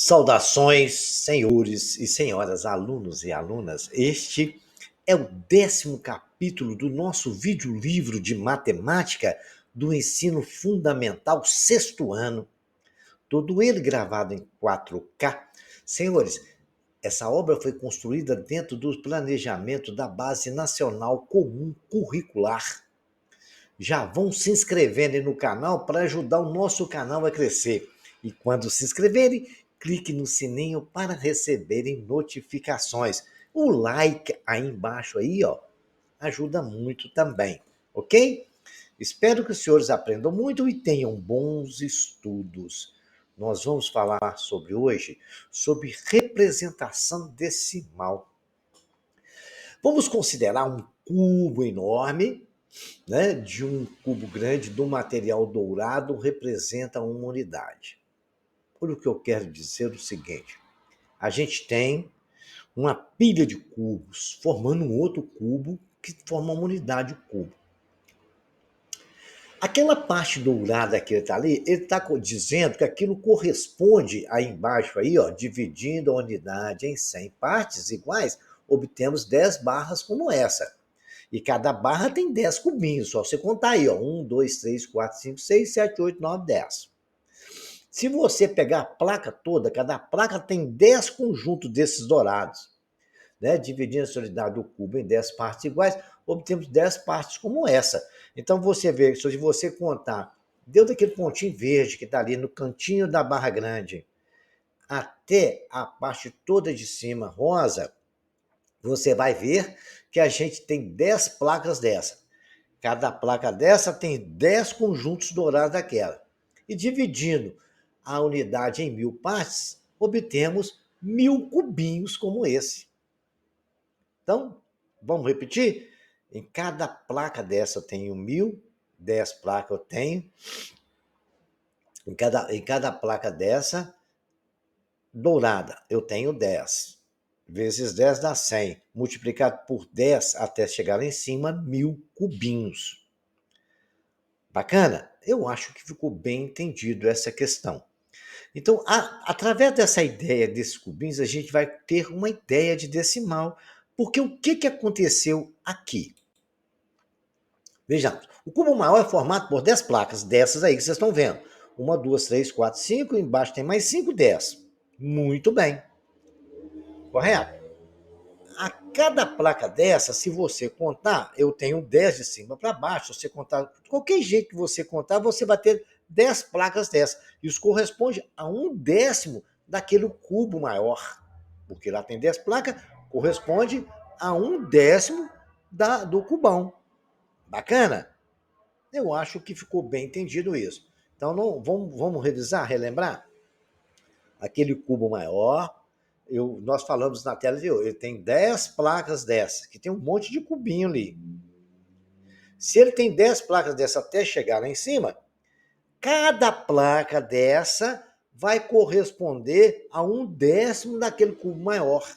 Saudações, senhores e senhoras, alunos e alunas. Este é o 10º capítulo do nosso vídeo-livro de matemática do ensino fundamental, sexto ano. Todo ele gravado em 4K. Senhores, essa obra foi construída dentro do planejamento da Base Nacional Comum Curricular. Já vão se inscrevendo aí no canal para ajudar o nosso canal a crescer. E quando se inscreverem, clique no sininho para receberem notificações. O like aí embaixo aí, ó, ajuda muito também, ok? Espero que os senhores aprendam muito e tenham bons estudos. Nós vamos falar sobre representação decimal. Vamos considerar um cubo enorme, né, de um cubo grande do material dourado representa uma unidade. Olha o que eu quero dizer o seguinte: a gente tem uma pilha de cubos formando um outro cubo que forma uma unidade cubo. Aquela parte dourada que ele está ali, ele está dizendo que aquilo corresponde aí embaixo, aí, ó, dividindo a unidade em 100 partes iguais, obtemos 10 barras como essa. E cada barra tem 10 cubinhos, só você contar aí, ó. 1, 2, 3, 4, 5, 6, 7, 8, 9, 10. Se você pegar a placa toda, cada placa tem 10 conjuntos desses dourados, né? Dividindo a unidade do cubo em 10 partes iguais, obtemos 10 partes como essa. Então você vê, se você contar, deu daquele pontinho verde que está ali no cantinho da barra grande, até a parte toda de cima rosa, você vai ver que a gente tem 10 placas dessa. Cada placa dessa tem 10 conjuntos dourados daquela. E dividindo a unidade em 1000 partes, obtemos 1000 cubinhos como esse. Então, vamos repetir? Em cada placa dessa eu tenho 1000, 10 placas eu tenho. Em cada placa dessa, dourada, eu tenho 10. Vezes 10 dá 100. Multiplicado por 10 até chegar lá em cima, 1000 cubinhos. Bacana? Eu acho que ficou bem entendido essa questão. Então, através dessa ideia desses cubinhos, a gente vai ter uma ideia de decimal. Porque o que aconteceu aqui? Vejamos, o cubo maior é formado por 10 placas, dessas aí que vocês estão vendo. 1, 2, 3, 4, 5, embaixo tem mais 5, 10. Muito bem. Correto? A cada placa dessa, se você contar, eu tenho 10 de cima para baixo. Se você contar, de qualquer jeito que você contar, você vai ter 10 placas dessas. Isso corresponde a 1/10 daquele cubo maior. Porque lá tem 10 placas, corresponde a 1/10 do cubão. Bacana? Eu acho que ficou bem entendido isso. Então, vamos revisar, relembrar? Aquele cubo maior, nós falamos na tela de hoje, ele tem 10 placas dessas, que tem um monte de cubinho ali. Se ele tem 10 placas dessa até chegar lá em cima, cada placa dessa vai corresponder a 1/10 daquele cubo maior.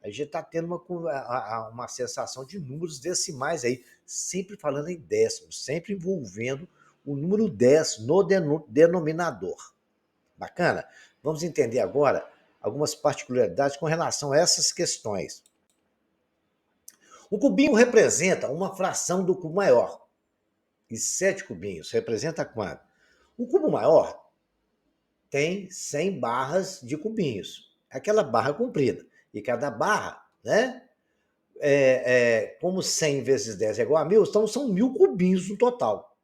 A gente está tendo uma sensação de números decimais aí, sempre falando em décimos, sempre envolvendo o número 10 no denominador. Bacana? Vamos entender agora algumas particularidades com relação a essas questões. O cubinho representa uma fração do cubo maior. E 7 cubinhos representa quanto? O cubo maior tem 100 barras de cubinhos. Aquela barra comprida. E cada barra, né? Como 100 vezes 10 é igual a 1000, então são 1000 cubinhos no total.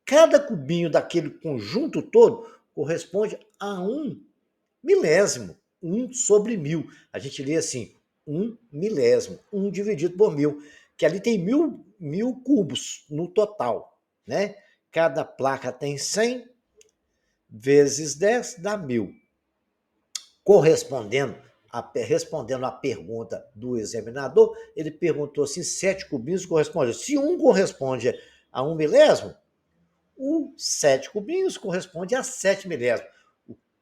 Cada cubinho daquele conjunto todo corresponde a 1 milésimo, 1 sobre 1000. A gente lê assim, 1 milésimo, 1 dividido por 1000, que ali tem 1000 cubos no total, né? Cada placa tem 100 vezes 10 dá 1000. Respondendo à pergunta do examinador, ele perguntou se 7 cubinhos correspondem. Se um corresponde a 1 milésimo, os 7 cubinhos corresponde a 7 milésimos.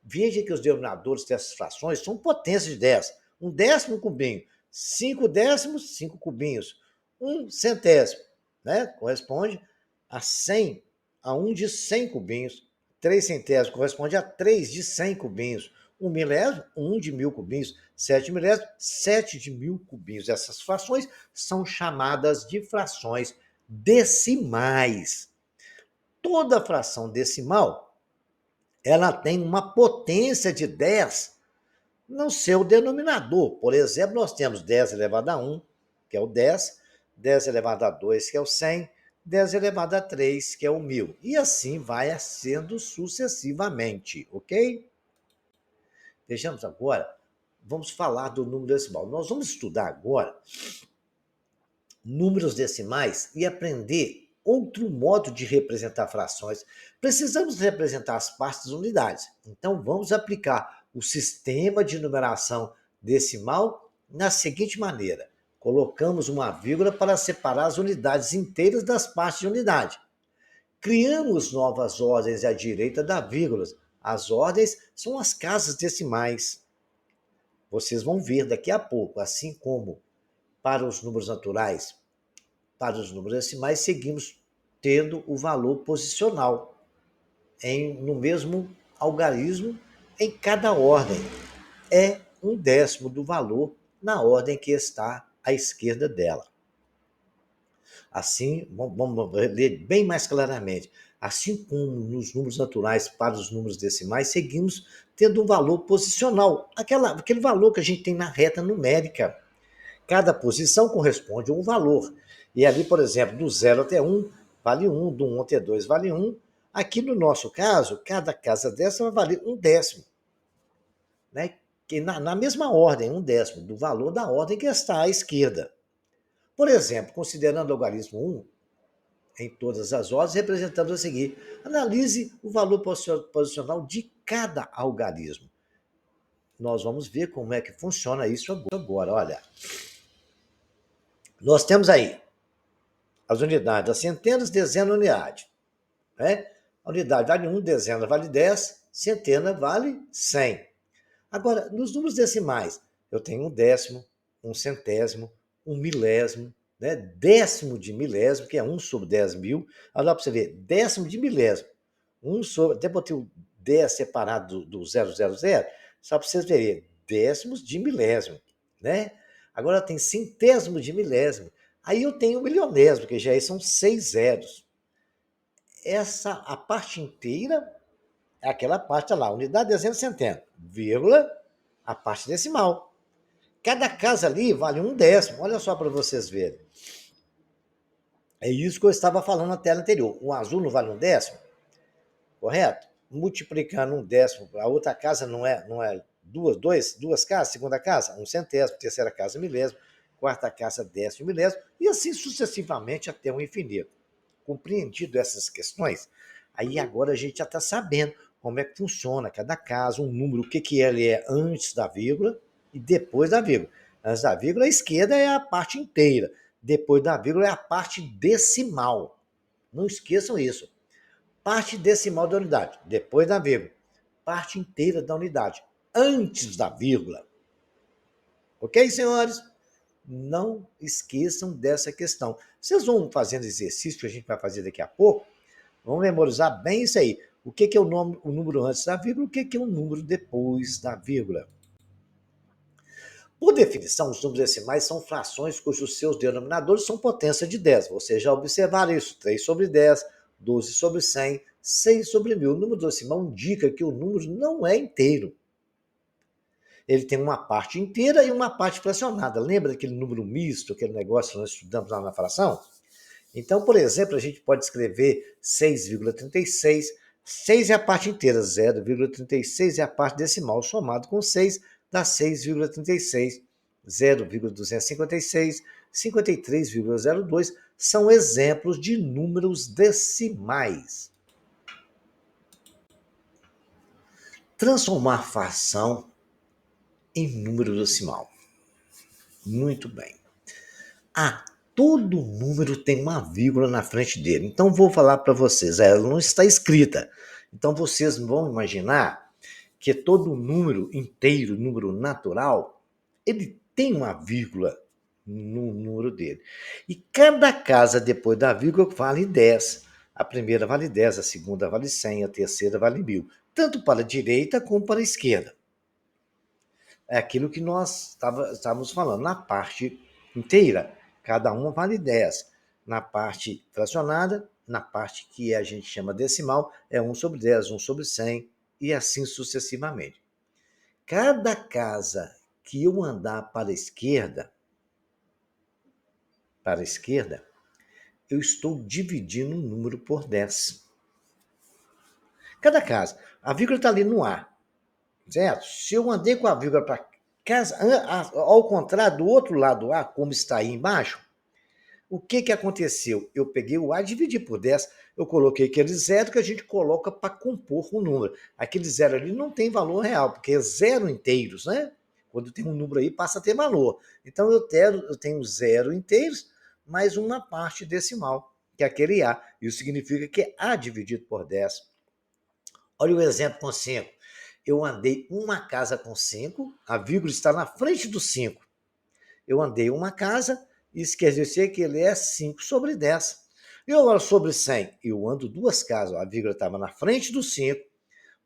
Veja que os denominadores dessas frações são potências de 10. 1/10 cubinho, 5 décimos, 5 cubinhos. 1 centésimo, né? Corresponde a 100, a 1 de 100 cubinhos. 3 centésimos corresponde a 3 de 100 cubinhos. 1 milésimo, 1 de 1000 cubinhos. 7 milésimos, 7 de 1000 cubinhos. Essas frações são chamadas de frações decimais. Toda fração decimal, ela tem uma potência de 10 no seu denominador. Por exemplo, nós temos 10 elevado a 1, que é o 10, 10 elevado a 2, que é o 100, 10 elevado a 3, que é o 1000. E assim vai sendo sucessivamente, ok? Vejamos agora, vamos falar do número decimal. Nós vamos estudar agora números decimais e aprender outro modo de representar frações. Precisamos representar as partes das unidades. Então, vamos aplicar o sistema de numeração decimal na seguinte maneira. Colocamos uma vírgula para separar as unidades inteiras das partes de unidade. Criamos novas ordens à direita da vírgula. As ordens são as casas decimais. Vocês vão ver daqui a pouco, assim como para os números naturais, para os números decimais, seguimos tendo o valor posicional no mesmo algarismo em cada ordem. É 1/10 do valor na ordem que está à esquerda dela. Assim, vamos ler bem mais claramente. Assim como nos números naturais para os números decimais, seguimos tendo um valor posicional, aquele valor que a gente tem na reta numérica. Cada posição corresponde a um valor. E ali, por exemplo, do 0 até 1, vale 1, do 1 até 2, vale 1. Aqui no nosso caso, cada casa dessa vai valer 1/10. Né? Que na mesma ordem, 1/10 do valor da ordem que está à esquerda. Por exemplo, considerando o algarismo 1, em todas as ordens, representamos a seguir. Analise o valor posicional de cada algarismo. Nós vamos ver como é que funciona isso agora. Olha, nós temos aí as unidades, as centenas, dezena, unidade. Né? A unidade vale 1, dezena vale 10, centena vale 100. Agora, nos números decimais, eu tenho 1/10, 1/100, 1 milésimo, né? Décimo de milésimo, que é 1 sobre 10.000. Olha lá para você ver, décimo de milésimo. 1 sobre, até botei o 10 separado do 000, só para vocês verem, décimos de milésimo. Né? Agora tem centésimo de milésimo. Aí eu tenho milionésimo, que já são 6 zeros. A parte inteira é aquela parte lá, unidade, dezena, centena, vírgula, a parte decimal. Cada casa ali vale 1/10. Olha só para vocês verem. É isso que eu estava falando na tela anterior. O azul não vale 1/10? Correto? Multiplicando 1/10, a outra casa não é duas casas, segunda casa, 1/100, terceira casa, milésimo, quarta casa, décimo, milésimo, e assim sucessivamente até o infinito. Compreendido essas questões, aí agora a gente já está sabendo como é que funciona cada caso, um número, o que ele é antes da vírgula e depois da vírgula. Antes da vírgula, a esquerda é a parte inteira. Depois da vírgula é a parte decimal. Não esqueçam isso. Parte decimal da unidade, depois da vírgula. Parte inteira da unidade, antes da vírgula. Ok, senhores? Não esqueçam dessa questão. Vocês vão fazendo exercício que a gente vai fazer daqui a pouco, vão memorizar bem isso aí. O que é o número antes da vírgula, o que é o número depois da vírgula. Por definição, os números decimais são frações cujos seus denominadores são potência de 10. Vocês já observaram isso. 3 sobre 10, 12 sobre 100, 6 sobre 1000. O número decimal indica que o número não é inteiro. Ele tem uma parte inteira e uma parte fracionada. Lembra daquele número misto, aquele negócio que nós estudamos lá na fração? Então, por exemplo, a gente pode escrever 6,36. 6 é a parte inteira, 0,36 é a parte decimal, somado com 6 dá 6,36. 0,256, 53,02 são exemplos de números decimais. Transformar fração em número decimal. Muito bem. Todo número tem uma vírgula na frente dele. Então, vou falar para vocês, ela não está escrita. Então, vocês vão imaginar que todo número inteiro, número natural, ele tem uma vírgula no número dele. E cada casa depois da vírgula vale 10. A primeira vale 10, a segunda vale 100, a terceira vale 1000. Tanto para a direita como para a esquerda. é aquilo que nós estávamos falando, na parte inteira. Cada uma vale 10. Na parte fracionada, na parte que a gente chama decimal, é 1 sobre 10, 1 sobre 100, e assim sucessivamente. Cada casa que eu andar para a esquerda, eu estou dividindo um número por 10. Cada casa. A vírgula está ali no A, certo? Se eu andei com a vírgula para casa, ao contrário do outro lado do A, como está aí embaixo, o que aconteceu? Eu peguei o A, dividi por 10, eu coloquei aquele zero que a gente coloca para compor o número. Aquele zero ali não tem valor real, porque é zero inteiros, né? Quando tem um número aí, passa a ter valor. Então eu tenho zero inteiros mais uma parte decimal, que é aquele A. Isso significa que A dividido por 10. Olha o exemplo com 5. Eu andei uma casa com 5, a vírgula está na frente do 5. Eu andei uma casa, isso quer dizer que ele é 5 sobre 10. E agora sobre 100, eu ando duas casas, a vírgula estava na frente do 5,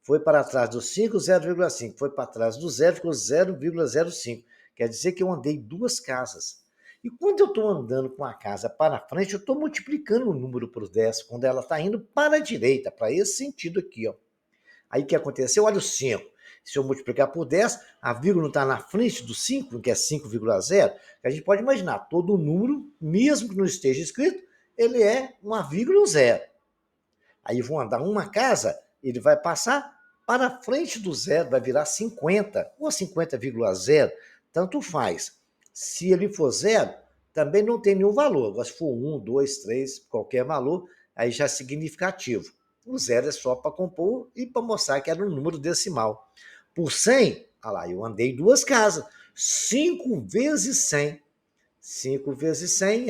foi para trás do 5, 0,5, foi para trás do 0, ficou 0,05. Quer dizer que eu andei duas casas. E quando eu estou andando com a casa para frente, eu estou multiplicando o número por 10, quando ela está indo para a direita, para esse sentido aqui, ó. Aí o que aconteceu? Olha o 5. Se eu multiplicar por 10, a vírgula não está na frente do 5, que é 5,0. A gente pode imaginar, todo número, mesmo que não esteja escrito, ele é uma vírgula e um zero. Aí vão andar uma casa, ele vai passar para frente do zero, vai virar 50, ou 50,0, tanto faz. Se ele for zero, também não tem nenhum valor. Agora, se for 1, 2, 3, qualquer valor, aí já é significativo. O zero é só para compor e para mostrar que era um número decimal. Por 100, olha lá, eu andei duas casas. 5 vezes 100. 5 vezes 100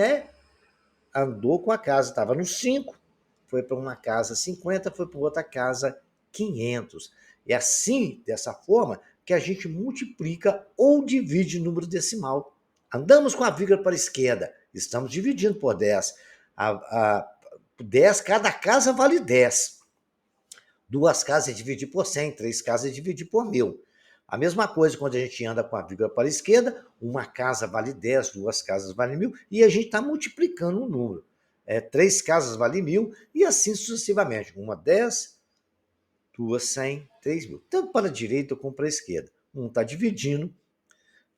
andou com a casa, estava no 5, foi para uma casa 50, foi para outra casa 500. É assim, dessa forma, que a gente multiplica ou divide o número decimal. Andamos com a vírgula para a esquerda, estamos dividindo por 10. 10, cada casa vale 10. Duas casas é dividir por 100, três casas é dividir por 1000. A mesma coisa quando a gente anda com a vírgula para a esquerda, uma casa vale 10, duas casas vale 1000, e a gente está multiplicando o número. Três casas vale 1000, e assim sucessivamente. Uma 10, duas 100, 3000. Tanto para a direita como para a esquerda. Um está dividindo,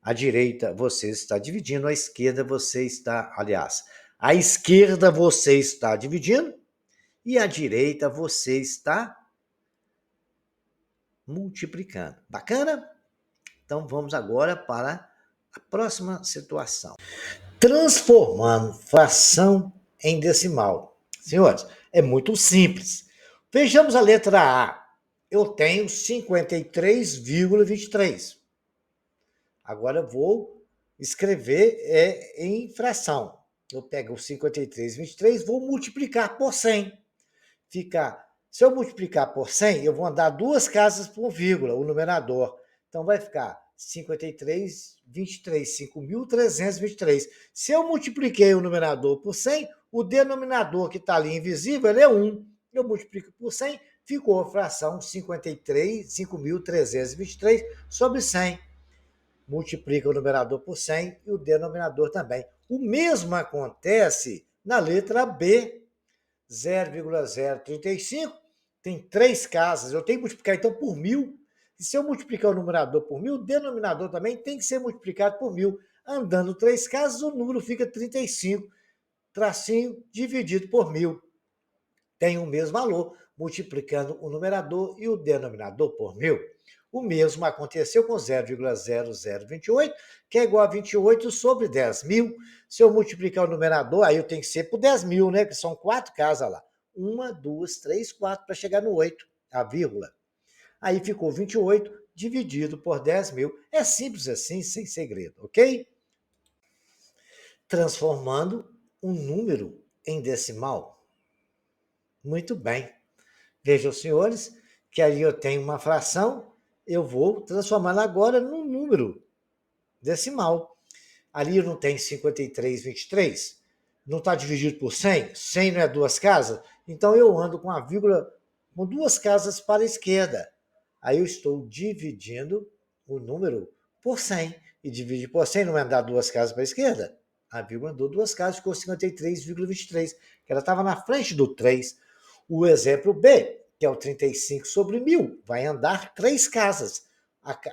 a direita você está dividindo, a esquerda você está, aliás, a esquerda você está dividindo, e a direita você está multiplicando. Bacana? Então vamos agora para a próxima situação. Transformando fração em decimal. Senhores, é muito simples. Vejamos a letra A. Eu tenho 53,23. Agora eu vou escrever em fração. Eu pego o 53,23, vou multiplicar por 100. Se eu multiplicar por 100, eu vou andar duas casas por vírgula, o numerador. Então vai ficar 53,23, 5.323. Se eu multipliquei o numerador por 100, o denominador que está ali invisível, ele é 1. Eu multiplico por 100, ficou a fração 5.323 sobre 100. Multiplica o numerador por 100 e o denominador também. O mesmo acontece na letra B. 0,035, tem três casas, eu tenho que multiplicar então por 1000. E se eu multiplicar o numerador por 1000, o denominador também tem que ser multiplicado por 1000. Andando três casas, o número fica 35, tracinho dividido por 1000. Tem o mesmo valor, multiplicando o numerador e o denominador por 1000. O mesmo aconteceu com 0,0028, que é igual a 28 sobre 10.000. Se eu multiplicar o numerador, aí eu tenho que ser por 10.000, né? Que são quatro casas lá. 1, 2, 3, 4, para chegar no 8, a vírgula. Aí ficou 28 dividido por 10.000. É simples assim, sem segredo, ok? Transformando um número em decimal. Muito bem. Vejam, senhores, que ali eu tenho uma fração, eu vou transformá-la agora num número decimal. Ali eu não tenho 53,23, não está dividido por 100, 100 não é duas casas, então eu ando com a vírgula com duas casas para a esquerda. Aí eu estou dividindo o número por 100. E dividir por 100 não vai andar duas casas para a esquerda? A vírgula andou duas casas, ficou 53,23, que ela estava na frente do 3. O exemplo B, que é o 35 sobre 1000, vai andar três casas.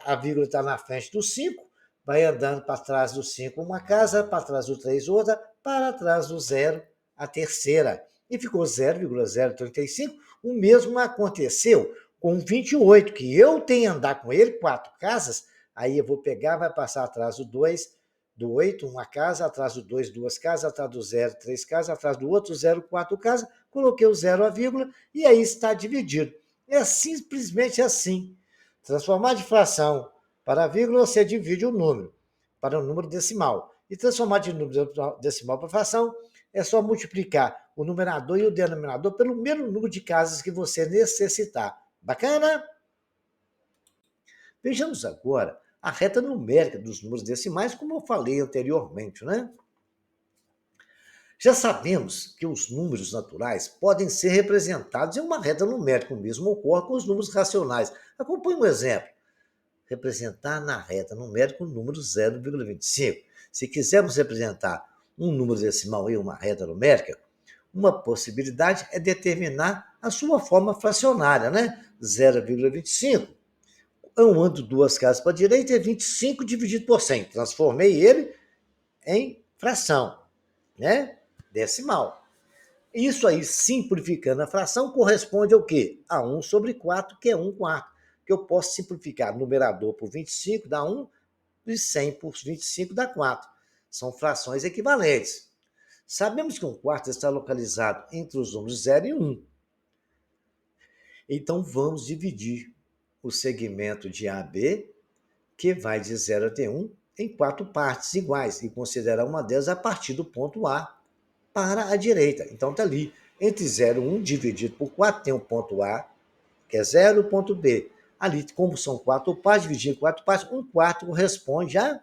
A vírgula está na frente do 5, vai andando para trás do 5 uma casa, para trás do 3 outra, para trás do 0 a terceira. E ficou 0,035. O mesmo aconteceu com 28, que eu tenho que andar com ele quatro casas, aí eu vou pegar, vai passar atrás do 2, do 8, uma casa, atrás do 2, duas casas, atrás do 0, três casas, atrás do outro 0, quatro casas, coloquei o 0, a vírgula, e aí está dividido. É simplesmente assim. Transformar de fração para a vírgula, você divide o número para o número decimal. E transformar de número decimal para fração é só multiplicar o numerador e o denominador pelo mesmo número de casas que você necessitar. Bacana? Vejamos agora a reta numérica dos números decimais, como eu falei anteriormente, né? Já sabemos que os números naturais podem ser representados em uma reta numérica, o mesmo ocorre com os números racionais. Acompanhe um exemplo. Representar na reta numérica o número 0,25. Se quisermos representar um número decimal em uma reta numérica, uma possibilidade é determinar a sua forma fracionária, né? 0,25. Eu ando duas casas para a direita é 25 dividido por 100. Transformei ele em fração, né? Decimal. Isso aí, simplificando a fração, corresponde ao quê? A 1 sobre 4, que é 1 quarto. Que eu posso simplificar numerador por 25, dá 1, e 100 por 25 dá 4. São frações equivalentes. Sabemos que um quarto está localizado entre os números 0 e 1. Então, vamos dividir o segmento de AB, que vai de 0 até 1, em quatro partes iguais e considerar uma delas a partir do ponto A para a direita. Então, está ali. Entre 0 e 1 dividido por 4 tem o ponto A, que é 0, e o ponto B. Ali, como são quatro partes, dividir em quatro partes, um quarto corresponde a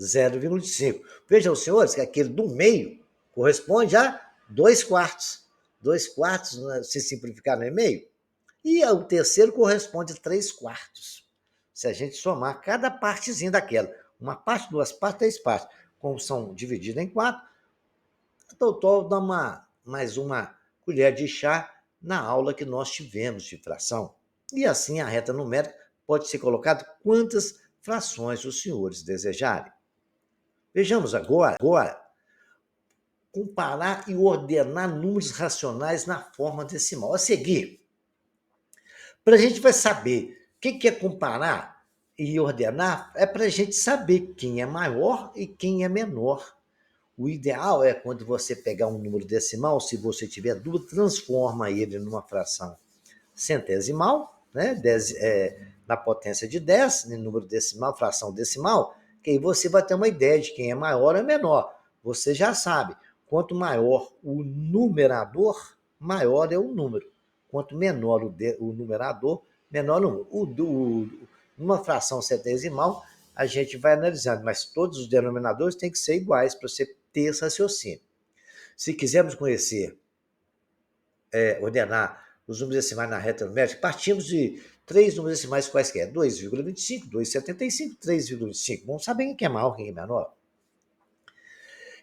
0,5. Vejam, senhores, que aquele do meio corresponde a 2 quartos. 2 quartos, se simplificar no meio. E o terceiro corresponde a 3 quartos. Se a gente somar cada partezinha daquela. Uma parte, duas partes, três partes. Como são divididas em quatro, o doutor dá mais uma colher de chá na aula que nós tivemos de fração. E assim a reta numérica pode ser colocada quantas frações os senhores desejarem. Vejamos agora comparar e ordenar números racionais na forma decimal. A seguir, para a gente vai saber o que é comparar e ordenar, é para a gente saber quem é maior e quem é menor. O ideal é quando você pegar um número decimal, se você tiver dúvida, transforma ele numa fração centesimal, né? Na potência de 10, no número decimal, fração decimal, que aí você vai ter uma ideia de quem é maior ou menor. Você já sabe, quanto maior o numerador, maior é o número. Quanto menor o numerador, menor o número. Numa fração centesimal, a gente vai analisando, mas todos os denominadores têm que ser iguais para você ter esse raciocínio. Se quisermos conhecer, ordenar os números decimais na reta numérica, partimos de três números decimais quaisquer: 2,25, 2,75, 3,25. Vamos saber quem é maior, quem é menor.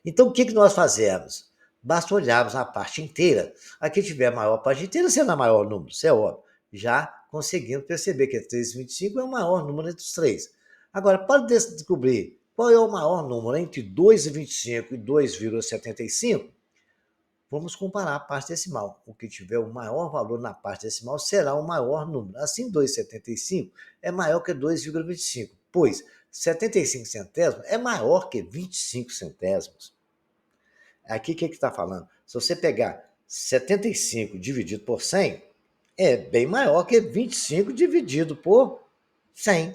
Então, o que nós fazemos? Basta olharmos a parte inteira. Aqui tiver a maior parte inteira, será o maior número, isso é óbvio. Já conseguimos perceber que 3,25 é o maior número entre os três. Agora, para descobrir qual é o maior número entre 2,25 e 2,75, vamos comparar a parte decimal. O que tiver o maior valor na parte decimal será o maior número. Assim, 2,75 é maior que 2,25, pois 75 centésimos é maior que 25 centésimos. Aqui o que está falando? Se você pegar 75 dividido por 100, é bem maior que 25 dividido por 100.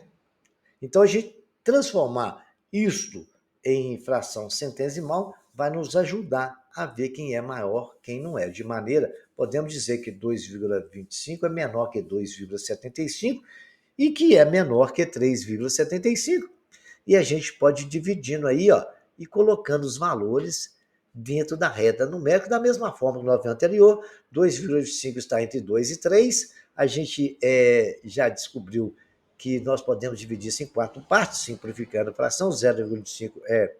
Então, a gente transformar isto em fração centesimal vai nos ajudar a ver quem é maior, quem não é. De maneira, podemos dizer que 2,25 é menor que 2,75 e que é menor que 3,75. E a gente pode ir dividindo aí, ó, e colocando os valores dentro da reta numérica, da mesma forma que no avião anterior, 2,5 está entre 2 e 3, a gente já descobriu que nós podemos dividir isso em 4 partes, simplificando a fração. 0,25 é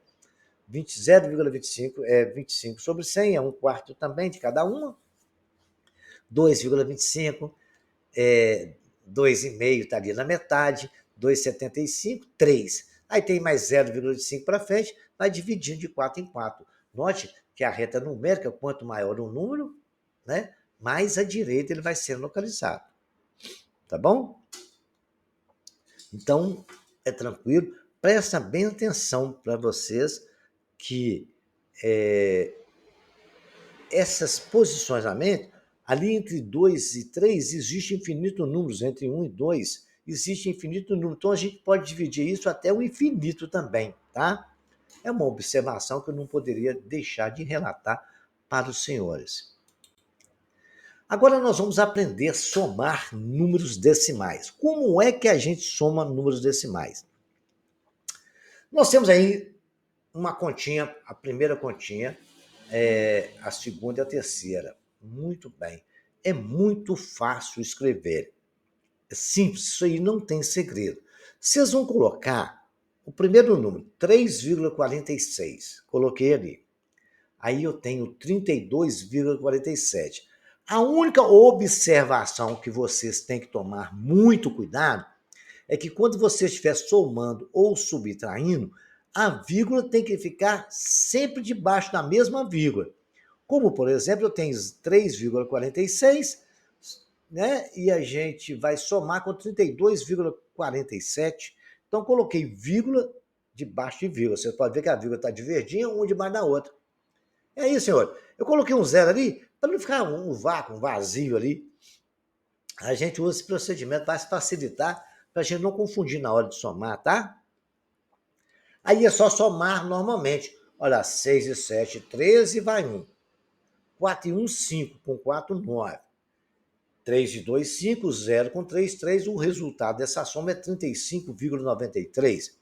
0,25 é 25 sobre 100, é 1/4 também de cada uma. 2,25 é 2,5 está ali na metade, 2,75, 3. Aí tem mais 0,5 para frente, vai dividindo de 4 em 4. Note que a reta numérica, quanto maior o número, né, mais à direita ele vai sendo localizado. Tá bom? Então, é tranquilo. Presta bem atenção para vocês que esses posicionamentos, ali entre 2 e 3, existe infinito números, entre 1 e 2, existe infinito número. Então, a gente pode dividir isso até o infinito também, tá? É uma observação que eu não poderia deixar de relatar para os senhores. Agora nós vamos aprender a somar números decimais. Como é que a gente soma números decimais? Nós temos aí uma continha, a primeira continha, a segunda e a terceira. Muito bem. É muito fácil escrever. É simples, isso aí não tem segredo. Vocês vão colocar o primeiro número, 3,46. Coloquei ali. Aí eu tenho 32,47. A única observação que vocês têm que tomar muito cuidado é que quando você estiver somando ou subtraindo, a vírgula tem que ficar sempre debaixo da mesma vírgula. Como, por exemplo, eu tenho 3,46, né? E a gente vai somar com 32,47. Então, coloquei vírgula debaixo de vírgula. Você pode ver que a vírgula está de verdinha, uma debaixo da outra. É isso, senhor. Eu coloquei um zero ali, para não ficar um vácuo, um vazio ali. A gente usa esse procedimento para facilitar, para a gente não confundir na hora de somar, tá? Aí é só somar normalmente. Olha, 6 e 7, 13, vai 1. 4 e 1, 5, com 4, 9. 3 e 2, 5, 0 com 3, 3. O resultado dessa soma é 35,93.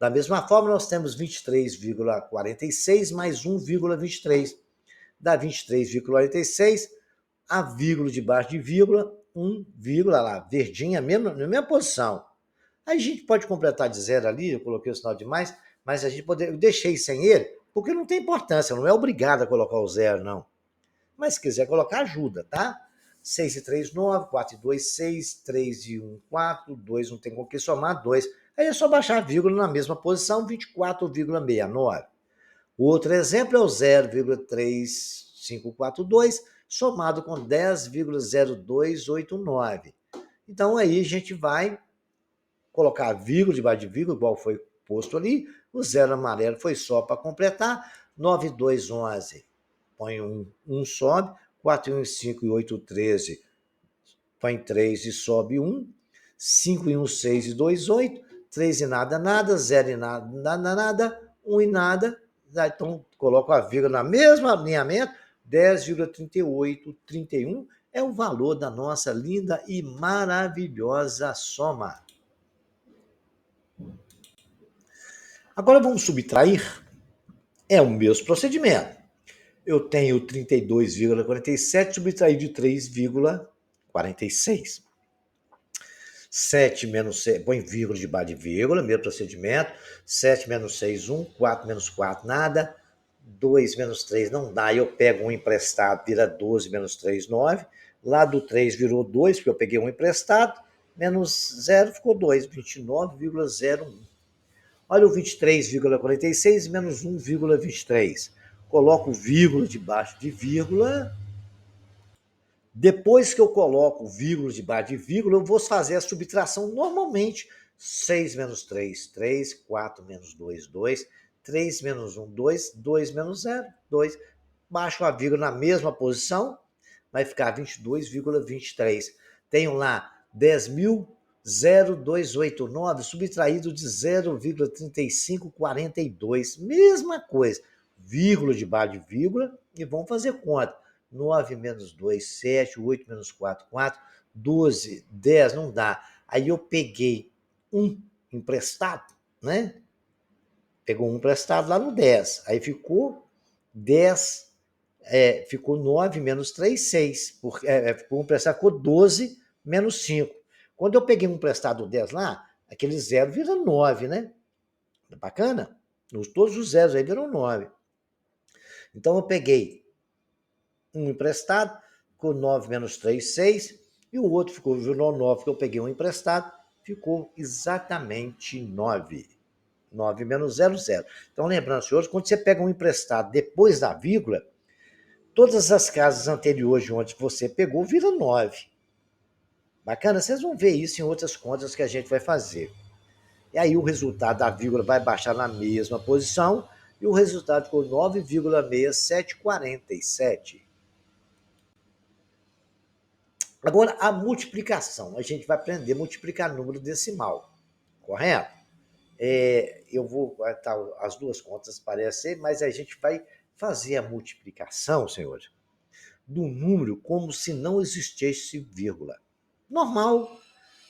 Da mesma forma, nós temos 23,46 mais 1,23. Dá 23,46, a vírgula debaixo de vírgula, 1, lá, verdinha, na mesma posição. Aí a gente pode completar de zero ali, eu coloquei o sinal de mais, mas a gente eu deixei sem ele, porque não tem importância, não é obrigado a colocar o zero, não. Mas se quiser colocar, ajuda, tá? 6 e 3, 9, 4 e 2, 6, 3 e 1, 4, 2 não tem com o que somar, 2. Aí é só baixar a vírgula na mesma posição, 24,69. O outro exemplo é o 0,3542 somado com 10,0289. Então aí a gente vai colocar a vírgula debaixo de vírgula, igual foi posto ali. O zero amarelo foi só para completar. 9, 2, 11. Põe 1 sobe. 4, 1, 5 e 8, 13. Põe 3 e sobe 1. 5 e 1, 6 e 2, 8. 3 e nada, nada. 0 e nada, nada, nada. 1 e nada. Então, coloco a vírgula no mesmo alinhamento, 10,3831 é o valor da nossa linda e maravilhosa soma. Agora vamos subtrair. É o mesmo procedimento. Eu tenho 32,47 subtraído de 3,46. 7 menos 6, põe vírgula debaixo de vírgula, mesmo procedimento. 7 menos 6, 1. 4 menos 4, nada. 2 menos 3 não dá. Eu pego um emprestado, vira 12 menos 3, 9. Lá do 3 virou 2, porque eu peguei um emprestado. Menos 0 ficou 2, 29,01. Olha o 23,46 menos 1,23. Coloco vírgula debaixo de vírgula. Depois que eu coloco vírgula debaixo de vírgula, eu vou fazer a subtração normalmente. 6 menos 3, 3. 4 menos 2, 2. 3 menos 1, 2. 2 menos 0, 2. Baixo a vírgula na mesma posição, vai ficar 22,23. Tenho lá 10.0289 subtraído de 0,3542. Mesma coisa. Vírgula debaixo de vírgula e vamos fazer conta. 9 menos 2, 7, 8 menos 4, 4, 12, 10, não dá. Aí eu peguei um emprestado, né? Pegou um emprestado lá no 10. Aí ficou 10, ficou 9 menos 3, 6. Ficou um emprestado, ficou 12 menos 5. Quando eu peguei um emprestado 10 lá, aquele 0 vira 9, né? Bacana? Todos os zeros aí viram 9. Então eu peguei um emprestado, ficou 9 menos 3, 6, e o outro virou 9, que eu peguei um emprestado, ficou exatamente 9. 9 menos 0, 0. Então, lembrando, senhores, quando você pega um emprestado depois da vírgula, todas as casas anteriores de onde você pegou viram 9. Bacana? Vocês vão ver isso em outras contas que a gente vai fazer. E aí o resultado da vírgula vai baixar na mesma posição e o resultado ficou 9,6747. Agora, a multiplicação. A gente vai aprender a multiplicar número decimal, correto? Eu vou botar as duas contas parecer, mas a gente vai fazer a multiplicação, senhores, do número como se não existisse vírgula. Normal.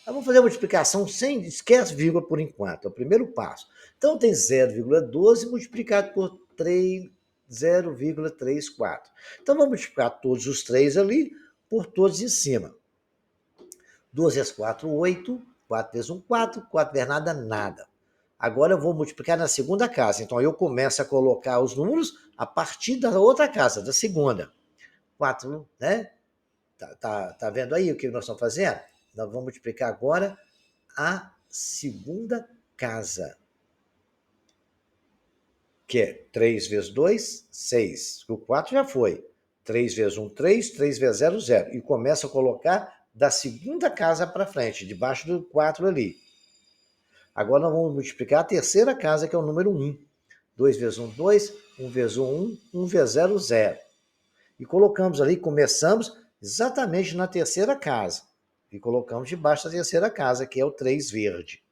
Vamos fazer a multiplicação sem, esquece vírgula por enquanto, é o primeiro passo. Então tem 0,12 multiplicado por 0,34. Então vamos multiplicar todos os 3 ali por todos em cima. 2 vezes 4, 8. 4 vezes 1, 4. 4 vezes nada, nada. Agora eu vou multiplicar na segunda casa. Então eu começo a colocar os números a partir da outra casa, da segunda. 4, né? Tá vendo aí o que nós estamos fazendo? Nós vamos multiplicar agora a segunda casa. Que é 3 vezes 2, 6. O 4 já foi. 3 vezes 1, 3. 3 vezes 0, 0. E começa a colocar da segunda casa para frente, debaixo do 4 ali. Agora nós vamos multiplicar a terceira casa, que é o número 1. 2 vezes 1, 2. 1 vezes 1, 1. 1 vezes 0, 0. E colocamos ali, começamos exatamente na terceira casa. E colocamos debaixo da terceira casa, que é o 3 verde.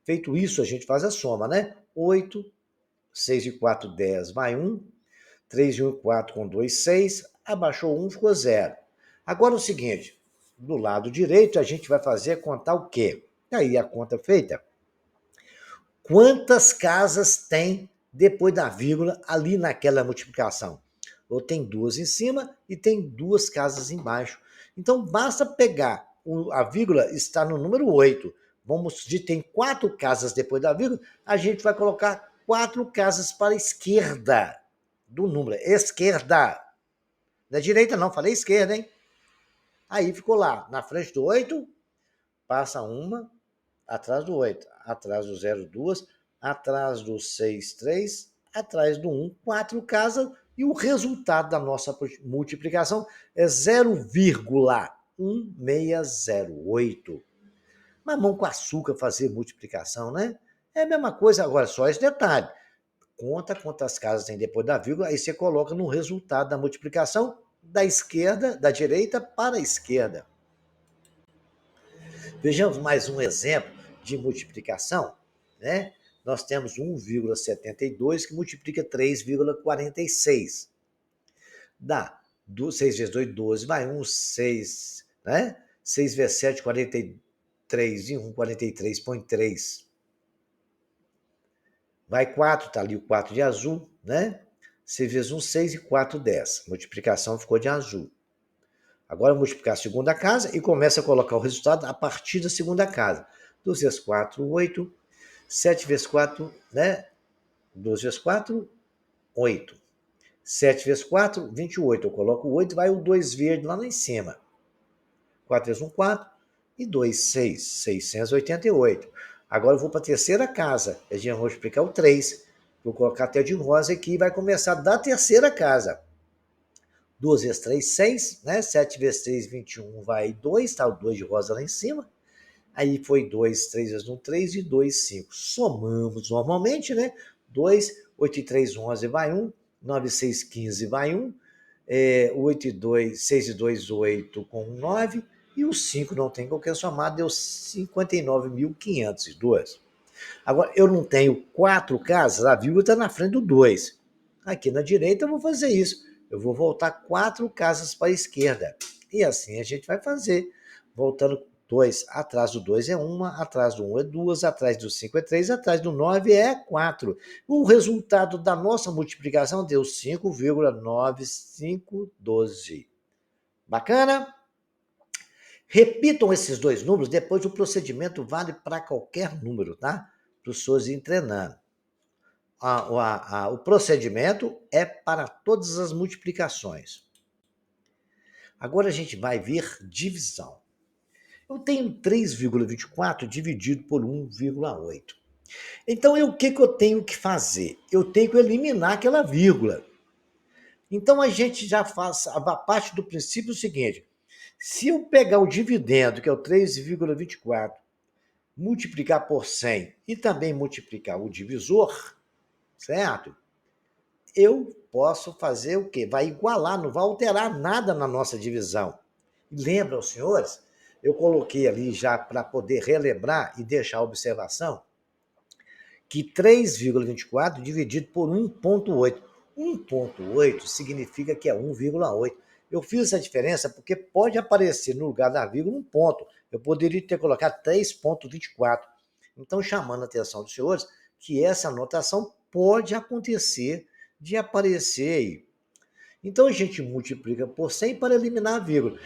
Feito isso, a gente faz a soma, né? 8, 6 e 4, 10, vai 1. 3 e 1, 4 com 2, 6. Abaixou 1, ficou 0. Agora o seguinte, do lado direito a gente vai fazer contar o quê? Aí a conta feita. Quantas casas tem depois da vírgula ali naquela multiplicação? Ou tem 2 em cima e tem 2 casas embaixo. Então basta pegar, a vírgula está no número 8. Vamos dizer, tem 4 casas depois da vírgula, a gente vai colocar 4 casas para a esquerda do número. Esquerda. Não é direita não, falei esquerda, hein? Aí ficou lá, na frente do 8, passa uma, atrás do 8, atrás do 0, 2, atrás do 6, 3, atrás do 1, 4 casas, e o resultado da nossa multiplicação é 0,1608. Mamão com açúcar fazer multiplicação, né? É a mesma coisa, agora só esse detalhe. Conta quantas casas tem depois da vírgula, aí você coloca no resultado da multiplicação da esquerda, da direita para a esquerda. Vejamos mais um exemplo de multiplicação, né? Nós temos 1,72 que multiplica 3,46. Dá 6 vezes 2, 12, vai 1, 6, né? 6 vezes 7, 43, e 1, 43, põe 3. Vai 4, tá ali o 4 de azul, né? 6 vezes 1, 6 e 4, 10. Multiplicação ficou de azul. Agora multiplicar a segunda casa e começa a colocar o resultado a partir da segunda casa. 2 vezes 4, 8. 7 vezes 4, né? 2 vezes 4, 8. 7 vezes 4, 28. Eu coloco o 8 e vai o 2 verde lá em cima. 4 vezes 1, 4. E 2, 6. 688. Agora eu vou para a terceira casa. A gente vai multiplicar o 3. Vou colocar até de rosa aqui e vai começar da terceira casa. 2 vezes 3, 6, né? 7 vezes 3, 21, vai 2, tá o 2 de rosa lá em cima. Aí foi 2, 3 vezes 1, 3 e 2, 5. Somamos normalmente, né? 2, 8 e 3, 11, vai 1. 9 e 6, 15, vai 1. 8 e 2, 6 e 2, 8 com 9. E o 5 não tem qualquer somado, deu 59.502. Agora, eu não tenho 4 casas, a vírgula está na frente do 2. Aqui na direita eu vou fazer isso. Eu vou voltar 4 casas para a esquerda. E assim a gente vai fazer. Voltando 2, atrás do 2 é 1, atrás do 1 é 2, atrás do 5 é 3, atrás do 9 é 4. O resultado da nossa multiplicação deu 5,9512. Bacana? Repitam esses dois números, depois o procedimento vale para qualquer número, tá? Para os senhores ir treinando. O procedimento é para todas as multiplicações. Agora a gente vai ver divisão. Eu tenho 3,24 dividido por 1,8. Então, o que eu tenho que fazer? Eu tenho que eliminar aquela vírgula. Então, a gente já faz a parte do princípio seguinte. Se eu pegar o dividendo, que é o 3,24, multiplicar por 100 e também multiplicar o divisor, certo? Eu posso fazer o quê? Vai igualar, não vai alterar nada na nossa divisão. Lembram, senhores? Eu coloquei ali já para poder relembrar e deixar a observação que 3,24 dividido por 1,8. 1,8 significa que é 1,8. Eu fiz essa diferença porque pode aparecer no lugar da vírgula um ponto. Eu poderia ter colocado 3,24. Então, chamando a atenção dos senhores que essa anotação pode acontecer de aparecer aí. Então, a gente multiplica por 100 para eliminar a vírgula.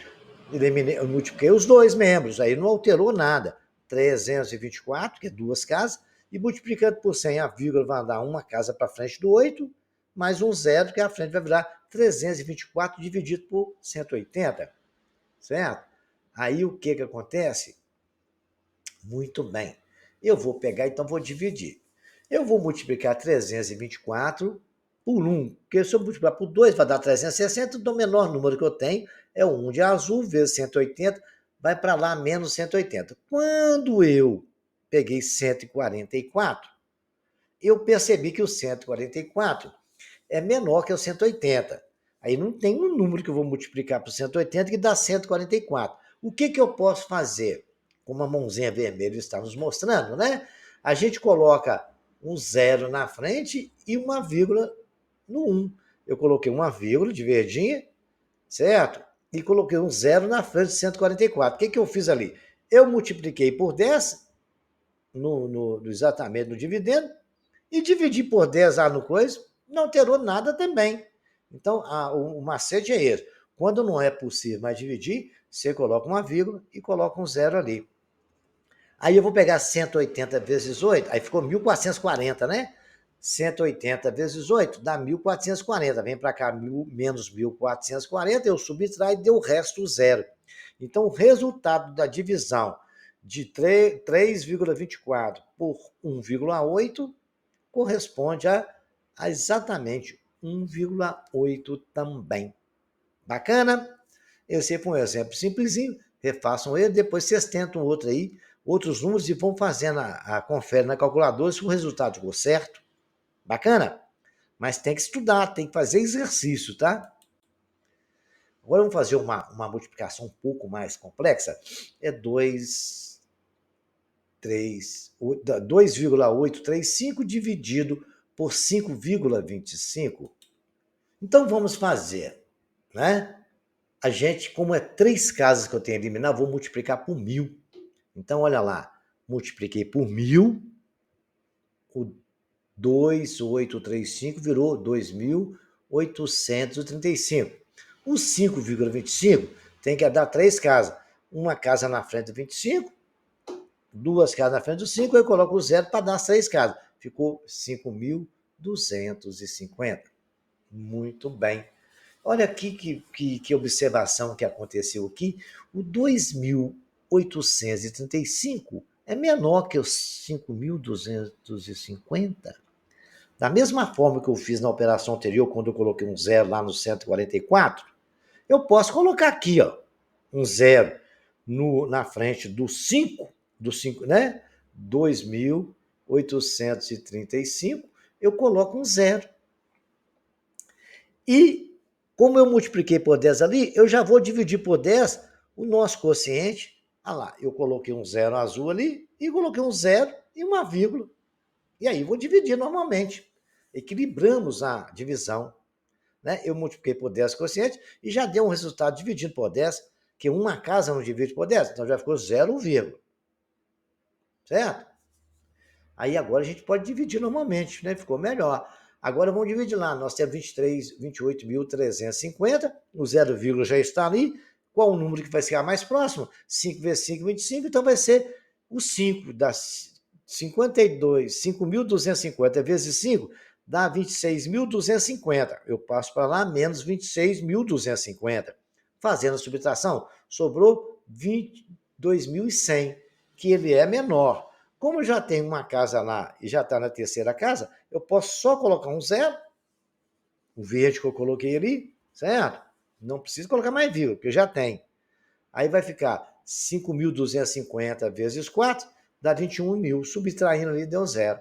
Eu multipliquei os dois membros, aí não alterou nada. 324, que é duas casas, e multiplicando por 100, a vírgula vai dar uma casa para frente do 8, mais um zero, que a frente vai virar 324 dividido por 180, certo? Aí o que acontece? Muito bem. Eu vou pegar, então vou dividir. Eu vou multiplicar 324 por 1, porque se eu multiplicar por 2 vai dar 360, então o menor número que eu tenho é o 1 de azul, vezes 180, vai para lá menos 180. Quando eu peguei 144, eu percebi que o 144 é menor que o 180. Aí não tem um número que eu vou multiplicar por 180 que dá 144. O que eu posso fazer? Como a mãozinha vermelha está nos mostrando, né? A gente coloca um zero na frente e uma vírgula no 1. Eu coloquei uma vírgula de verdinha, certo? E coloquei um zero na frente de 144. O que eu fiz ali? Eu multipliquei por 10 exatamente no dividendo e dividi por 10 lá no coisa, não alterou nada também. Então, o macete é esse. Quando não é possível mais dividir, você coloca uma vírgula e coloca um zero ali. Aí eu vou pegar 180 vezes 8, aí ficou 1.440, né? 180 vezes 8 dá 1.440. Vem para cá, menos 1.440, eu subtrai e deu o resto zero. Então, o resultado da divisão de 3,24 por 1,8 corresponde a exatamente 1,8 também. Bacana? Esse foi um exemplo simplesinho. Refaçam ele, depois vocês tentam outro aí, outros números e vão fazendo confere na calculadora se o resultado ficou certo. Bacana? Mas tem que estudar, tem que fazer exercício, tá? Agora vamos fazer uma multiplicação um pouco mais complexa. É 2,835 dividido por 5,25. Então vamos fazer, né? A gente, como é 3 casas que eu tenho que eliminar, vou multiplicar por 1.000. Então, olha lá, multipliquei por 1.000, o 2,835 virou 2.835. O 5,25 tem que dar 3 casas. Uma casa na frente do 25, duas casas na frente do 5, eu coloco o zero para dar as 3 casas. Ficou 5.250. Muito bem. Olha aqui que observação que aconteceu aqui. O 2.835 é menor que os 5.250. Da mesma forma que eu fiz na operação anterior, quando eu coloquei um zero lá no 144, eu posso colocar aqui, ó, um zero na frente do 5, né? 2.835, eu coloco um zero. E como eu multipliquei por 10 ali, eu já vou dividir por 10 o nosso quociente. Ah lá, eu coloquei um zero azul ali e coloquei um zero e uma vírgula. E aí vou dividir normalmente. Equilibramos a divisão. Né? Eu multipliquei por 10 quociente e já deu um resultado dividido por 10, que uma casa não divide por 10, então já ficou 0, vírgula. Certo? Aí agora a gente pode dividir normalmente, né? Ficou melhor. Agora vamos dividir lá. Nós temos 28.350, o 0, já está ali. Qual o número que vai ficar mais próximo? 5 vezes 5, 25, então vai ser o 5 das 52, 5.250 vezes 5 dá 26.250. Eu passo para lá, menos 26.250. Fazendo a subtração, sobrou 22.100, que ele é menor. Como eu já tenho uma casa lá e já está na terceira casa, eu posso só colocar um zero, o verde que eu coloquei ali, certo? Não preciso colocar mais vírgula, porque já tem. Aí vai ficar 5.250 vezes 4, dá 21.000. Subtraindo ali, deu zero.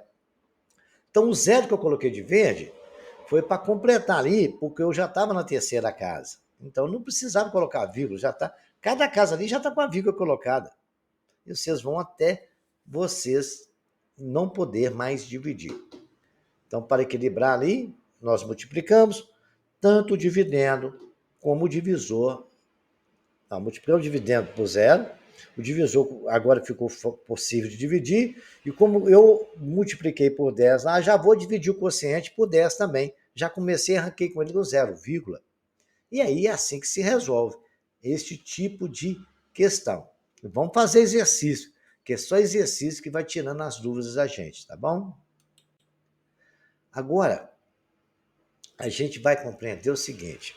Então, o zero que eu coloquei de verde foi para completar ali, porque eu já estava na terceira casa. Então, não precisava colocar vírgula, já tá. Cada casa ali já está com a vírgula colocada. E vocês vão até vocês não poder mais dividir. Então, para equilibrar ali, nós multiplicamos tanto o dividendo como o divisor. Não, multiplicamos o dividendo por zero, o divisor agora ficou possível de dividir, e como eu multipliquei por 10 lá, já vou dividir o quociente por 10 também. Já comecei, arranquei com ele no zero, vírgula. E aí é assim que se resolve este tipo de questão. Vamos fazer exercício, que é só exercício que vai tirando as dúvidas da gente, tá bom? Agora, a gente vai compreender o seguinte,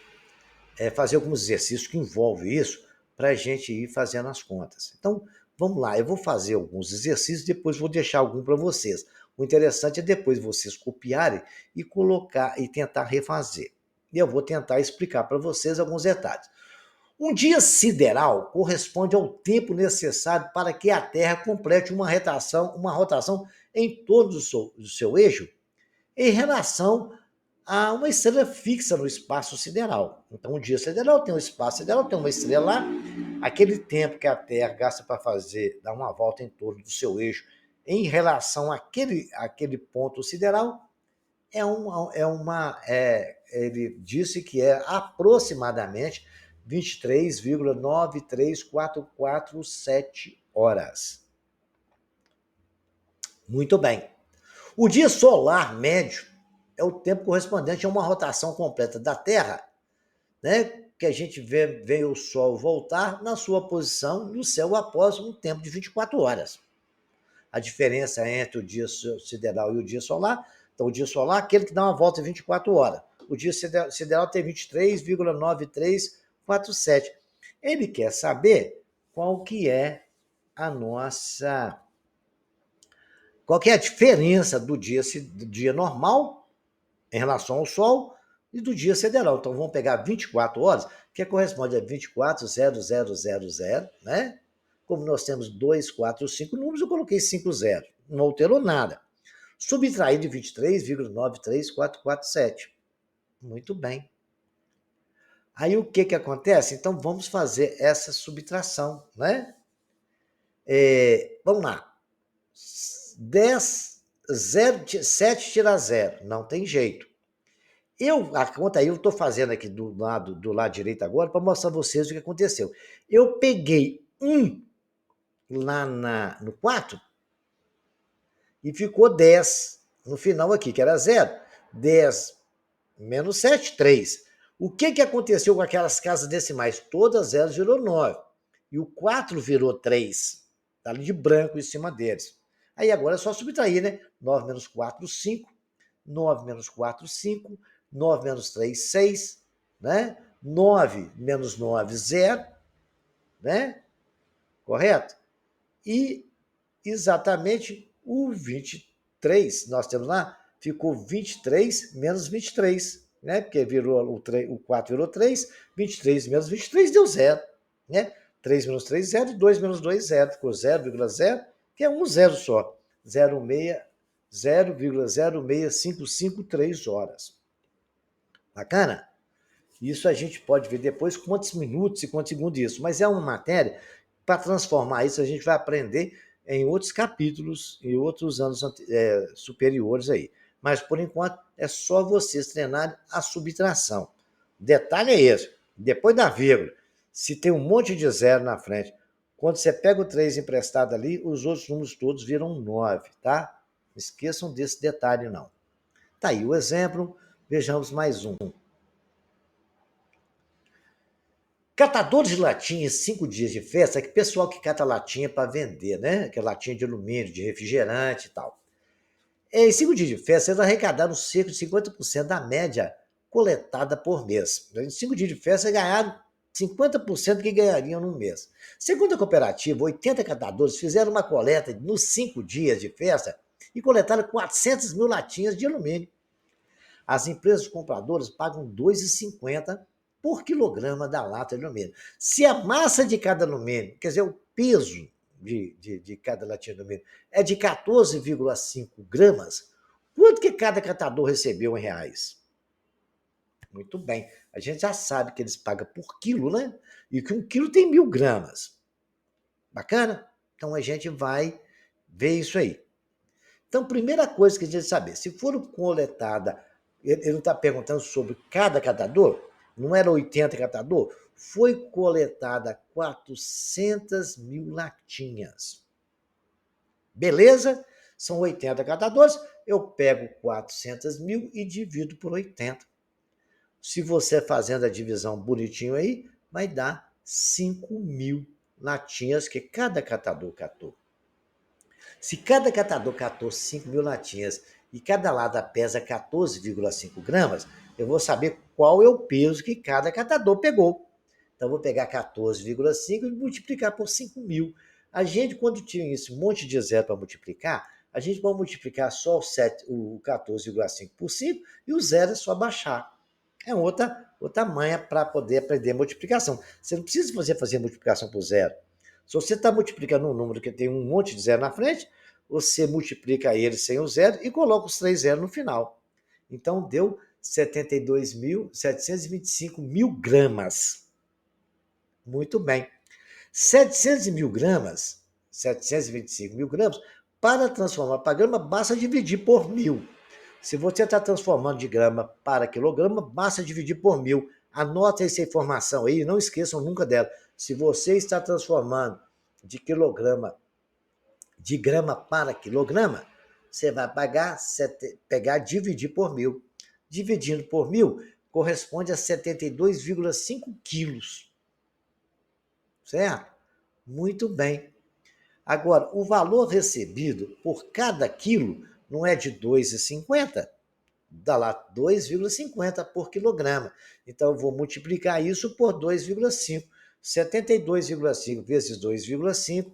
fazer alguns exercícios que envolvem isso para a gente ir fazendo as contas. Então, vamos lá, eu vou fazer alguns exercícios, depois vou deixar algum para vocês. O interessante é depois vocês copiarem e colocar e tentar refazer. E eu vou tentar explicar para vocês alguns detalhes. Um dia sideral corresponde ao tempo necessário para que a Terra complete uma rotação em torno do seu eixo em relação a uma estrela fixa no espaço sideral. Então, um dia sideral tem um espaço sideral, tem uma estrela lá. Aquele tempo que a Terra gasta para dar uma volta em torno do seu eixo em relação àquele ponto sideral, ele disse que é aproximadamente 23,93447 horas. Muito bem. O dia solar médio é o tempo correspondente a uma rotação completa da Terra, né? Que a gente vê o Sol voltar na sua posição no céu após um tempo de 24 horas. A diferença entre o dia sideral e o dia solar, então o dia solar é aquele que dá uma volta em 24 horas. O dia sideral tem 23,9347. Ele quer saber qual que é a nossa... Qual que é a diferença do dia normal em relação ao Sol e do dia sideral. Então, vamos pegar 24 horas, que corresponde a 24,0000, né? Como nós temos 2, 4, 5 números, eu coloquei 5 zeros. Não alterou nada. Subtrair de 23,93447. Muito bem. Aí, o que acontece? Então, vamos fazer essa subtração, né? Vamos lá. 7 tira 0. Não tem jeito. A conta aí eu estou fazendo aqui do lado direito agora para mostrar a vocês o que aconteceu. Eu peguei 1 lá no 4 e ficou 10 no final aqui, que era 0. 10 menos 7, 3. O que aconteceu com aquelas casas decimais? Todas elas virou 9. E o 4 virou 3. Está ali de branco em cima deles. Aí agora é só subtrair, né? 9 menos 4, 5. 9 menos 4, 5. 9 menos 3, 6, né? 9 menos 9, 0, né? Correto? E exatamente o 23, nós temos lá, ficou 23 menos 23, né? Porque o 4 virou 3, 23 menos 23 deu 0, né? 3 menos 3, 0, 2 menos 2, 0, ficou 0,0, que é um zero só, 0,06553 horas. Bacana? Isso a gente pode ver depois quantos minutos e quantos segundos isso. Mas é uma matéria, para transformar isso, a gente vai aprender em outros capítulos, em outros anos superiores aí. Mas, por enquanto, é só vocês treinarem a subtração. O detalhe é esse. Depois da vírgula, se tem um monte de zero na frente, quando você pega o 3 emprestado ali, os outros números todos viram 9, tá? Não esqueçam desse detalhe, não. Tá aí o exemplo. Vejamos mais um. Catadores de latinha em 5 dias de festa, é que pessoal que cata latinha para vender, né? Que é latinha de alumínio, de refrigerante e tal. Em 5 dias de festa, eles arrecadaram cerca de 50% da média coletada por mês. Em 5 dias de festa, ganharam 50% que ganhariam num mês. Segundo a cooperativa, 80 catadores fizeram uma coleta nos 5 dias de festa e coletaram 400 mil latinhas de alumínio. As empresas compradoras pagam R$ 2,50 por quilograma da lata de alumínio. Se a massa de cada alumínio, quer dizer, o peso de cada latinha de alumínio é de 14,5 gramas, quanto que cada catador recebeu em reais? Muito bem. A gente já sabe que eles pagam por quilo, né? E que 1 quilo tem 1.000 gramas. Bacana? Então a gente vai ver isso aí. Então, primeira coisa que a gente tem que saber, se for coletada, ele não está perguntando sobre cada catador, não era 80 catador, foi coletada 400 mil latinhas. Beleza? São 80 catadores, eu pego 400 mil e divido por 80. Se você fazendo a divisão bonitinho aí, vai dar 5 mil latinhas que cada catador catou. Se cada catador catou 5 mil latinhas e cada lata pesa 14,5 gramas, eu vou saber qual é o peso que cada catador pegou. Então, eu vou pegar 14,5 e multiplicar por 5 mil. A gente, quando tinha esse monte de zero para multiplicar, a gente vai multiplicar só o 14,5 por 5 e o zero é só baixar. É outra manha para poder aprender multiplicação. Você não precisa fazer multiplicação por zero. Se você está multiplicando um número que tem um monte de zero na frente, você multiplica ele sem o zero e coloca os 3 zeros no final. Então, deu 72.725 mil gramas. Muito bem. 725 mil gramas, para transformar para grama, basta dividir por 1.000. Se você está transformando de grama para quilograma, basta dividir por 1.000. Anote essa informação aí, não esqueçam nunca dela. Se você está transformando de grama para quilograma, você vai pegar dividir por 1.000. Dividindo por 1.000, corresponde a 72,5 quilos. Certo? Muito bem. Agora, o valor recebido por cada quilo não é de 2,50? Dá lá 2,50 por quilograma. Então, eu vou multiplicar isso por 2,5. 72,5 vezes 2,5,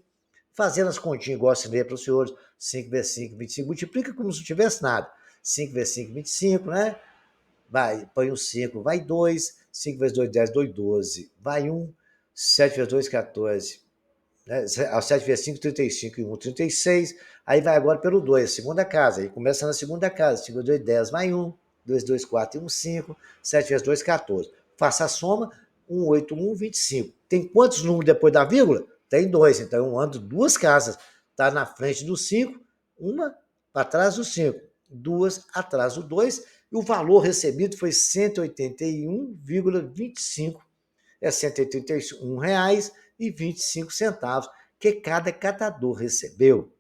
fazendo as continhas igual eu ensinei para os senhores, 5 vezes 5, 25, multiplica como se não tivesse nada. 5 vezes 5, 25, né? Põe um 5, vai 2, 5 vezes 2, 10, 2, 12, vai 1, 7 vezes 2, 14, né? 7 vezes 5, 35, e 1, 36, aí vai agora pelo 2, segunda casa, aí começa na segunda casa, 5 vezes 2, 10, vai 1, 2, 2, 4 e 1, 5, 7 vezes 2, 14. Faça a soma, 1, 8, 1, 25. Tem quantos números depois da vírgula? Tem 2, então eu ando 2 casas, está na frente do 5, uma para trás do 5, 2 atrás do 2, e o valor recebido foi 181,25. É R$ 181,25 que cada catador recebeu.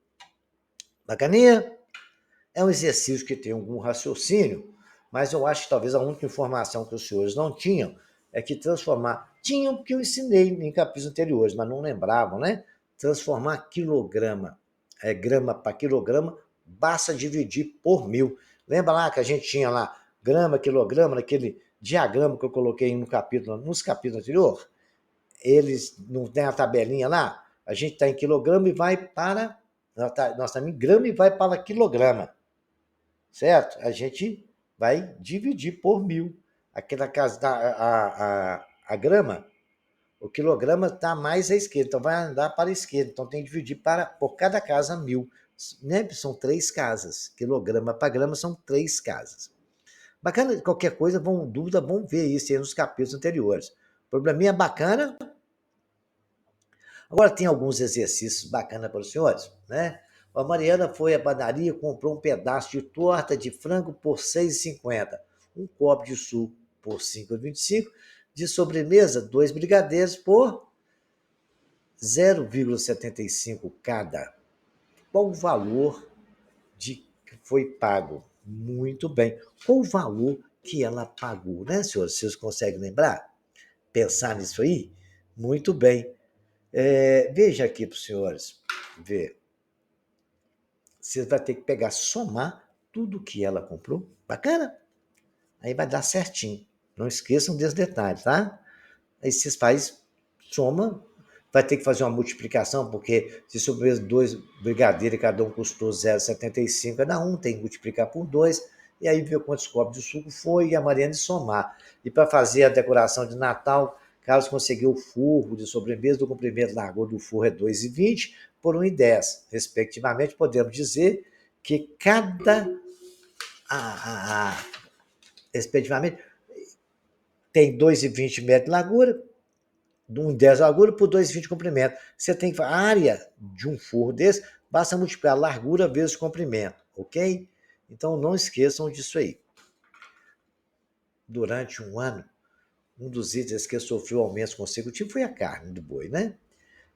Bacaninha? É um exercício que tem algum raciocínio, mas eu acho que talvez a única informação que os senhores não tinham é que transformar... Tinham, porque eu ensinei em capítulos anteriores, mas não lembravam, né? Transformar quilograma, grama para quilograma, basta dividir por 1.000. Lembra lá que a gente tinha lá grama, quilograma, naquele diagrama que eu coloquei nos capítulos anteriores? Eles não tem a tabelinha lá? A gente está em quilograma e vai para... Nós estamos em grama e vai para quilograma. Certo? A gente vai dividir por 1.000. Aqui na casa a grama, o quilograma está mais à esquerda, então vai andar para a esquerda. Então tem que dividir por cada casa 1.000. Né? São 3 casas. Quilograma para grama são 3 casas. Bacana, qualquer coisa, dúvida, vão ver isso aí nos capítulos anteriores. Probleminha bacana. Agora tem alguns exercícios bacanas para os senhores, né? A Mariana foi à padaria e comprou um pedaço de torta de frango por R$ 6,50, um copo de suco por R$ 5,25, de sobremesa, 2 brigadeiros por 0,75 cada. Qual o valor que foi pago? Muito bem. Qual o valor que ela pagou, né, senhores? Vocês conseguem lembrar? pensar nisso aí? Muito bem. Veja aqui para os senhores ver. Você vai ter que pegar, somar tudo que ela comprou. Bacana? Aí vai dar certinho. Não esqueçam desse detalhe, tá? Aí vocês fazem, soma, vai ter que fazer uma multiplicação, porque se sobre dois brigadeiros e cada um custou 0,75 cada um, tem que multiplicar por 2, e aí ver quantos copos de suco foi e a Mariana somar. E para fazer a decoração de Natal, Carlos conseguiu o forro de sobremesa do comprimento largura do forro é 2,20 por 1,10. Respectivamente, podemos dizer que cada respectivamente, tem 2,20 metros de largura, de 1,10 de largura por 2,20 de comprimento. Você tem a área de um forro desse, basta multiplicar a largura vezes o comprimento, ok? Então não esqueçam disso aí. Durante um ano, um dos itens que sofreu aumento consecutivo foi a carne do boi, né?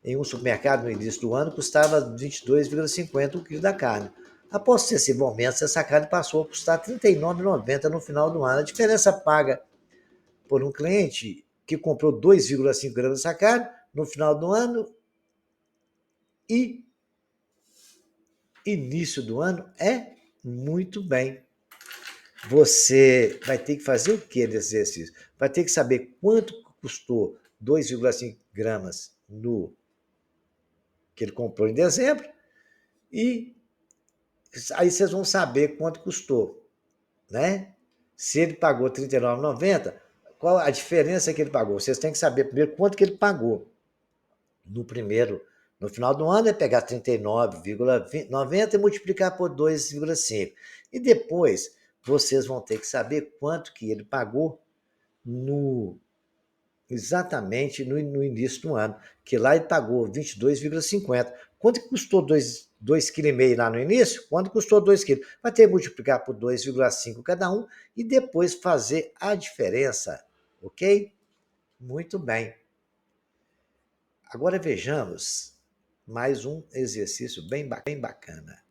Em um supermercado no início do ano custava 22,50 o quilo da carne. Após sucessivo aumento, essa carne passou a custar R$ 39,90 no final do ano. A diferença paga por um cliente que comprou 2,5 gramas dessa carne no final do ano e início do ano é muito bem. Você vai ter que fazer o que nesse exercício? Vai ter que saber quanto custou 2,5 gramas no que ele comprou em dezembro e aí vocês vão saber quanto custou, né? Se ele pagou R$ 39,90, qual a diferença que ele pagou? Vocês têm que saber primeiro quanto que ele pagou no final do ano é pegar 39,90 e multiplicar por 2,5. E depois vocês vão ter que saber quanto que ele pagou exatamente no início do ano, que lá ele pagou 22,50. Quanto que custou 2,5 kg lá no início? Quanto custou 2 kg? Vai ter que multiplicar por 2,5 cada um e depois fazer a diferença, ok? Muito bem. Agora vejamos mais um exercício bem bacana.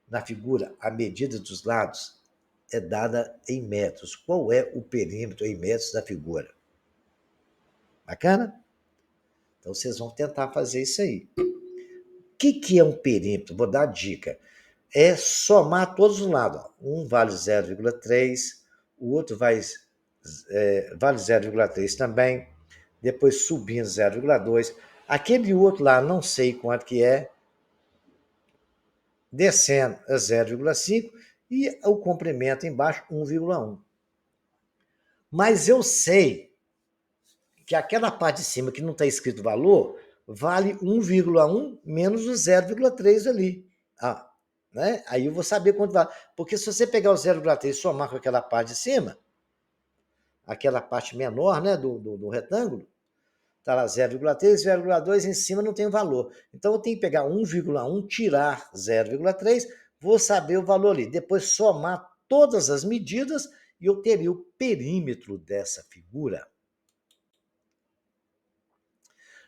Na figura, a medida dos lados é dada em metros. Qual é o perímetro em metros da figura? Bacana? Então vocês vão tentar fazer isso aí. O que é um perímetro? Vou dar a dica. É somar todos os lados. Um vale 0,3, o outro vale 0,3 também, depois subindo 0,2. Aquele outro lá, não sei quanto que é, descendo a 0,5 e o comprimento embaixo 1,1. Mas eu sei que aquela parte de cima que não está escrito valor vale 1,1 menos o 0,3 ali. Né? Aí eu vou saber quanto vale. Porque se você pegar o 0,3 e somar com aquela parte de cima, aquela parte menor, né, do retângulo, está lá 0,3, 0,2 em cima não tem valor. Então eu tenho que pegar 1,1, tirar 0,3, vou saber o valor ali. Depois somar todas as medidas e eu teria o perímetro dessa figura.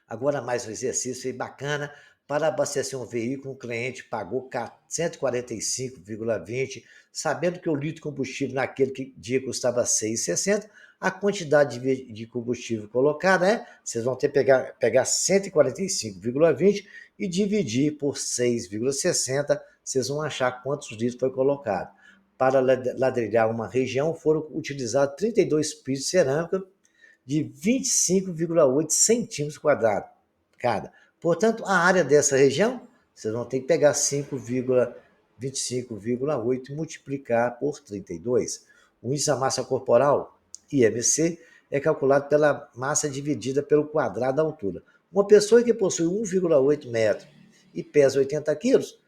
Agora mais um exercício aí bacana. Para abastecer um veículo, um cliente pagou R$ 145,20, sabendo que o litro de combustível naquele dia custava R$ 6,60, a quantidade de combustível colocada vocês vão ter que pegar 145,20 e dividir por 6,60, vocês vão achar quantos litros foi colocado. Para ladrilhar uma região, foram utilizados 32 pisos de cerâmica de 25,8 centímetros quadrados cada. Portanto, a área dessa região, vocês vão ter que pegar 5,25,8 e multiplicar por 32. O índice da massa corporal, IMC, é calculado pela massa dividida pelo quadrado da altura. Uma pessoa que possui 1,8 metros e pesa 80 quilos,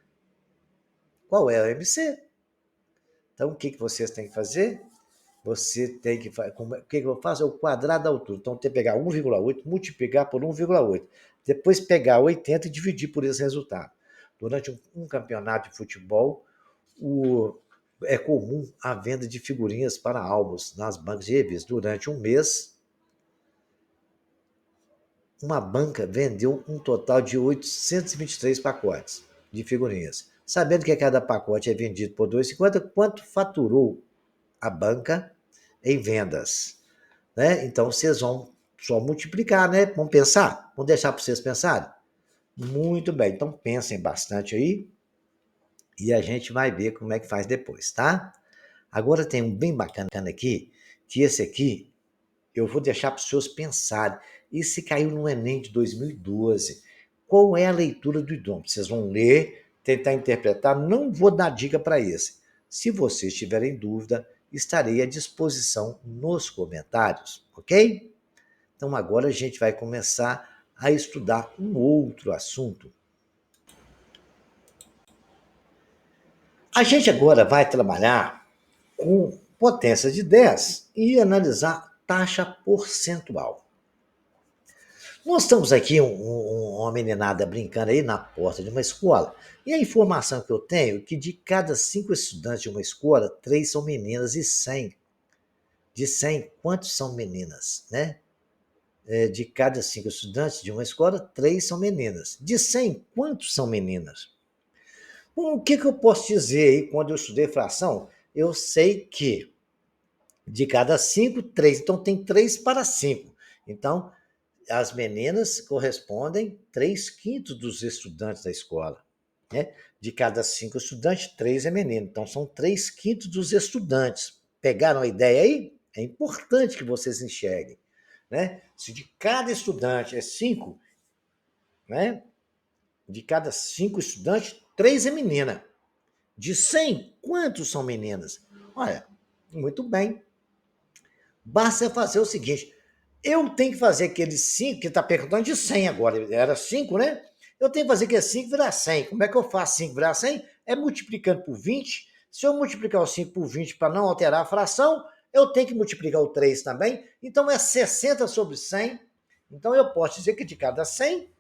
qual é o IMC? Então, o que vocês têm que fazer? Você tem que fazer. O que eu faço? É o quadrado da altura. Então, tem que pegar 1,8, multiplicar por 1,8. Depois pegar 80 e dividir por esse resultado. Durante um campeonato de futebol, é comum a venda de figurinhas para álbuns nas bancas de revistas. Durante um mês, uma banca vendeu um total de 823 pacotes de figurinhas. Sabendo que cada pacote é vendido por R$ 2,50, quanto faturou a banca em vendas? Né? Então, vocês vão só multiplicar, né? Vamos pensar? Vamos deixar para vocês pensarem? Muito bem, então pensem bastante aí e a gente vai ver como é que faz depois, tá? Agora tem um bem bacana aqui, que esse aqui eu vou deixar para os senhores pensarem. Esse caiu no Enem de 2012. Qual é a leitura do idioma? Vocês vão ler, tentar interpretar. Não vou dar dica para esse. Se vocês tiverem dúvida, estarei à disposição nos comentários, ok? Então agora a gente vai começar a estudar um outro assunto. A gente agora vai trabalhar com potência de 10 e analisar taxa percentual. Nós estamos aqui, uma meninada brincando aí na porta de uma escola, e a informação que eu tenho é que de cada 5 estudantes de uma escola, 3 são meninas e 100. De 100, quantos são meninas, né? De cada 5 estudantes de uma escola, 3 são meninas. De 100, quantos são meninas? Bom, o que eu posso dizer aí quando eu estudei fração? Eu sei que de cada 5, 3. Então, tem 3 para 5. Então, as meninas correspondem 3/5 dos estudantes da escola. Né? De cada 5 estudantes, 3 é menino. Então, são 3/5 dos estudantes. Pegaram a ideia aí? É importante que vocês enxerguem. Né? Se de cada estudante é 5, né? De cada 5 estudantes, 3 é menina. De 100, quantos são meninas? Olha, muito bem. Basta fazer o seguinte, eu tenho que fazer aqueles 5, que está perguntando de 100 agora, era 5, né? Eu tenho que fazer aqueles 5 virar 100. Como é que eu faço 5 virar 100? É multiplicando por 20. Se eu multiplicar o 5 por 20 para não alterar a fração, eu tenho que multiplicar o 3 também. Então, é 60 sobre 100. Então, eu posso dizer que de cada 100,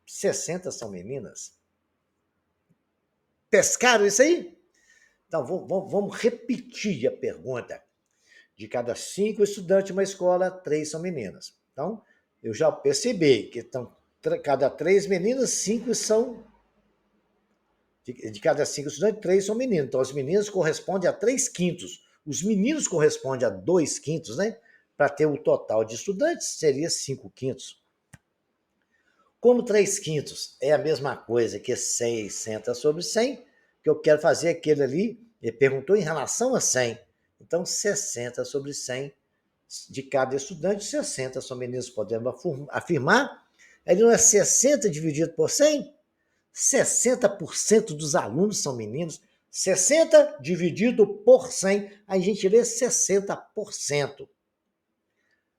60 são meninas. Pescaram isso aí? Então, vamos repetir a pergunta. De cada 5 estudantes de uma escola, 3 são meninas. Então, eu já percebi que cada 3 meninas, 5 são. De cada 5 estudantes, 3 são meninos. Então, as meninas correspondem a 3/5. Os meninos correspondem a 2/5, né? Para ter o total de estudantes, seria 5/5. Como 3/5 é a mesma coisa que 60 sobre 100, que eu quero fazer aquele ali, ele perguntou em relação a 100. Então, 60 sobre 100 de cada estudante, 60 são meninos, podemos afirmar. Ele não é 60 dividido por 100? 60% dos alunos são meninos. 60 dividido por 100, a gente lê 60%.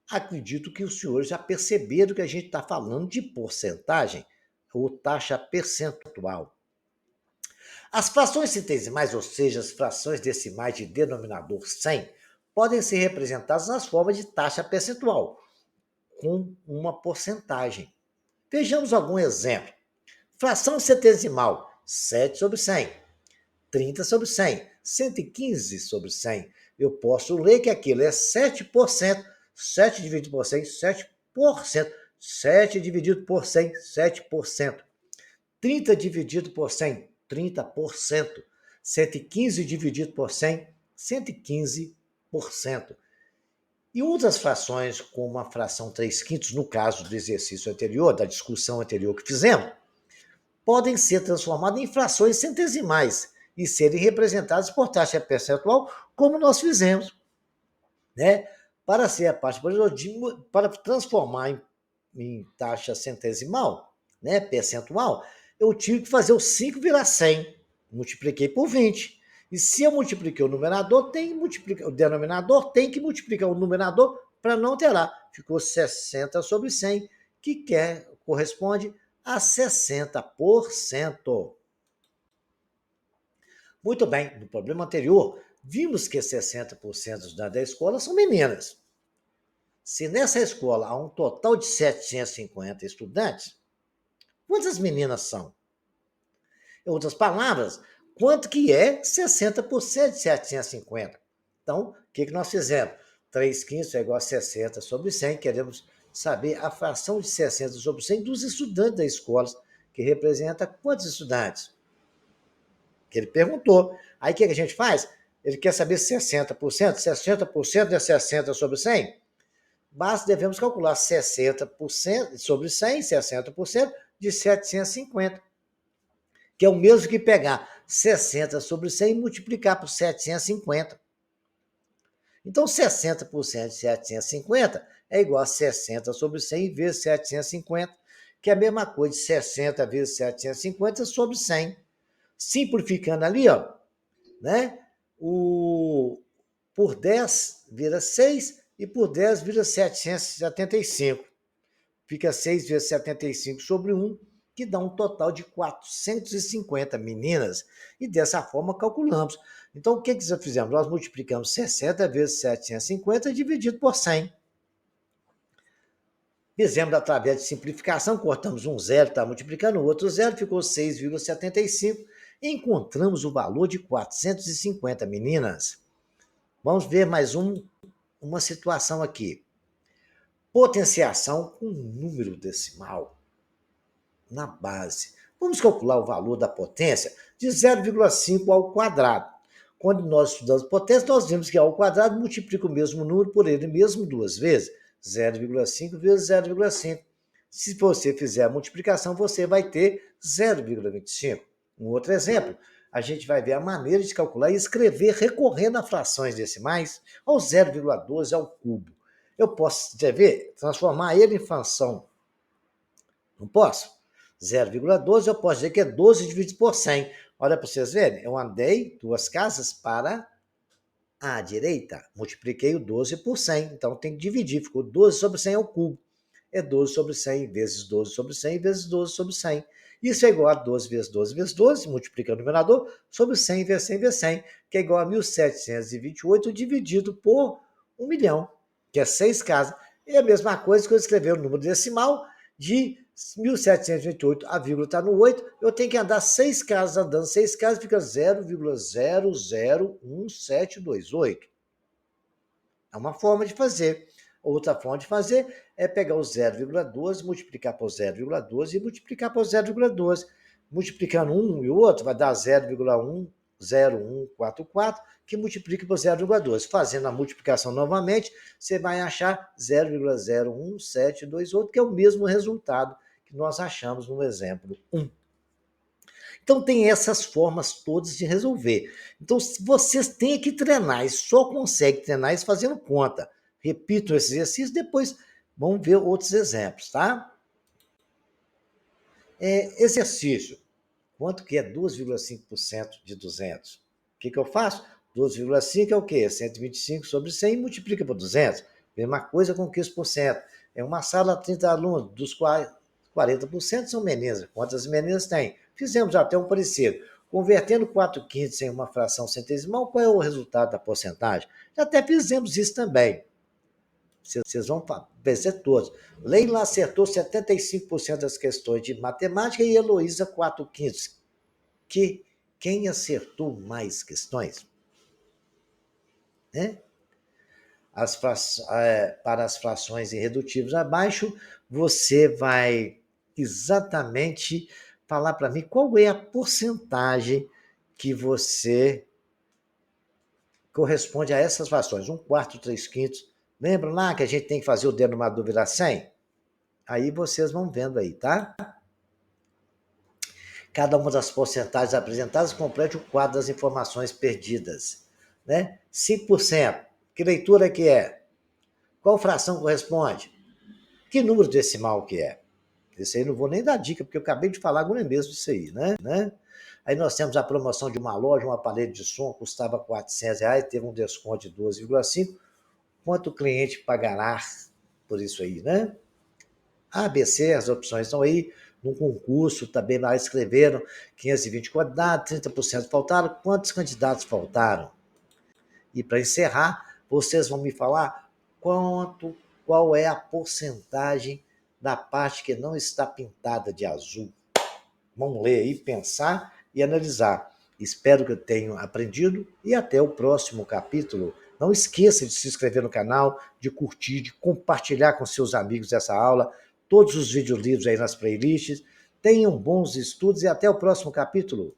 Acredito que os senhores já perceberam que a gente está falando de porcentagem ou taxa percentual. As frações centesimais, ou seja, as frações decimais de denominador 100, podem ser representadas nas formas de taxa percentual, com uma porcentagem. Vejamos algum exemplo. Fração centesimal, 7 sobre 100, 30 sobre 100, 115 sobre 100. Eu posso ler que aquilo é 7%. 7 dividido por 100, 7%. 7 dividido por 100, 7%. 30 dividido por 100, 30%. 115 dividido por 100, 115%. E outras frações, como a fração 3/5, no caso do exercício anterior, da discussão anterior que fizemos, podem ser transformadas em frações centesimais e serem representadas por taxa percentual, como nós fizemos. Né? Para ser a parte para transformar em taxa centesimal, né, percentual, eu tive que fazer o 5 virar 100. Multipliquei por 20. E se eu multipliquei o numerador, o denominador tem que multiplicar o numerador para não alterar. Ficou 60 sobre 100, que corresponde a 60%. Muito bem, no problema anterior, vimos que 60% da escola são meninas. Se nessa escola há um total de 750 estudantes, quantas meninas são? Em outras palavras, quanto que é 60% de 750? Então, o que nós fizemos? 3/5 é igual a 60 sobre 100. Queremos saber a fração de 60 sobre 100 dos estudantes da escola, que representa quantos estudantes? Que ele perguntou. Aí o que a gente faz? Ele quer saber 60%. 60% é 60 sobre 100? devemos calcular 60% sobre 100, 60% de 750, que é o mesmo que pegar 60 sobre 100 e multiplicar por 750. Então, 60% de 750 é igual a 60 sobre 100 vezes 750, que é a mesma coisa de 60 vezes 750 sobre 100. Simplificando ali, ó, né? Por 10 vira 6 e por 10 vira 775. Fica 6 vezes 75 sobre 1, que dá um total de 450 meninas. E dessa forma calculamos. Então, o que nós fizemos? Nós multiplicamos 60 vezes 750 dividido por 100. Fizemos através de simplificação, cortamos um zero, está multiplicando o outro zero, ficou 6,75. Encontramos o valor de 450 meninas. Vamos ver mais uma situação aqui. Potenciação com número decimal na base. Vamos calcular o valor da potência de 0,5 ao quadrado. Quando nós estudamos potência, nós vimos que ao quadrado multiplica o mesmo número por ele mesmo duas vezes. 0,5 vezes 0,5. Se você fizer a multiplicação, você vai ter 0,25. Um outro exemplo, a gente vai ver a maneira de calcular e escrever recorrendo a frações decimais ao 0,12 ao cubo. Eu posso, quer ver, transformar ele em fração. Não posso? 0,12 eu posso dizer que é 12 dividido por 100. Olha para vocês verem, eu andei 2 casas para a direita, multipliquei o 12 por 100, então tem que dividir, ficou 12 sobre 100 ao cubo. É 12 sobre 100 vezes 12 sobre 100 vezes 12 sobre 100. Isso é igual a 12 vezes 12 vezes 12, multiplica o numerador, sobre 100 vezes 100 vezes 100, que é igual a 1.728 dividido por 1 milhão, que é 6 casas. É a mesma coisa que eu escrever o número decimal de 1.728, a vírgula está no 8, eu tenho que andar 6 casas, andando 6 casas, fica 0,001728. É uma forma de fazer. Outra forma de fazer é pegar o 0,12, multiplicar por 0,12 e multiplicar por 0,12. Multiplicando um e o outro vai dar 0,10144, que multiplica por 0,12. Fazendo a multiplicação novamente, você vai achar 0,01728, que é o mesmo resultado que nós achamos no exemplo 1. Então, tem essas formas todas de resolver. Então, vocês têm que treinar, e só conseguem treinar isso fazendo conta. Repitam esse exercício, depois vamos ver outros exemplos, tá? Exercício. Quanto que é 2,5% de 200? O que eu faço? 2,5 é o quê? 125 sobre 100 e multiplica por 200. Mesma coisa com 15%. É uma sala, 30 alunos, dos quais 40% são meninas. Quantas meninas tem? Fizemos até um parecido. Convertendo 4/5 em uma fração centesimal, qual é o resultado da porcentagem? Já até fizemos isso também. Vocês vão vencer todos. Leila acertou 75% das questões de matemática e Heloísa 4/5. Quem acertou mais questões? Né? Para as frações irredutíveis abaixo, você vai exatamente falar para mim qual é a porcentagem que você corresponde a essas frações. 1/4, 3/5. Lembra lá que a gente tem que fazer o denominador virar 100? Aí vocês vão vendo aí, tá? Cada uma das porcentagens apresentadas complete o quadro das informações perdidas. Né? 5%. Que leitura que é? Qual fração corresponde? Que número decimal que é? Esse aí não vou nem dar dica, porque eu acabei de falar agora mesmo disso aí, né? Aí nós temos a promoção de uma loja, um aparelho de som, custava R$400, teve um desconto de 12,5%. Quanto o cliente pagará por isso aí, né? ABC, as opções estão aí. No concurso também lá escreveram 520 candidatos, 30% faltaram. Quantos candidatos faltaram? E para encerrar, vocês vão me falar qual é a porcentagem da parte que não está pintada de azul. Vamos ler aí, pensar e analisar. Espero que eu tenha aprendido e até o próximo capítulo. Não esqueça de se inscrever no canal, de curtir, de compartilhar com seus amigos essa aula, todos os vídeos livros aí nas playlists. Tenham bons estudos e até o próximo capítulo.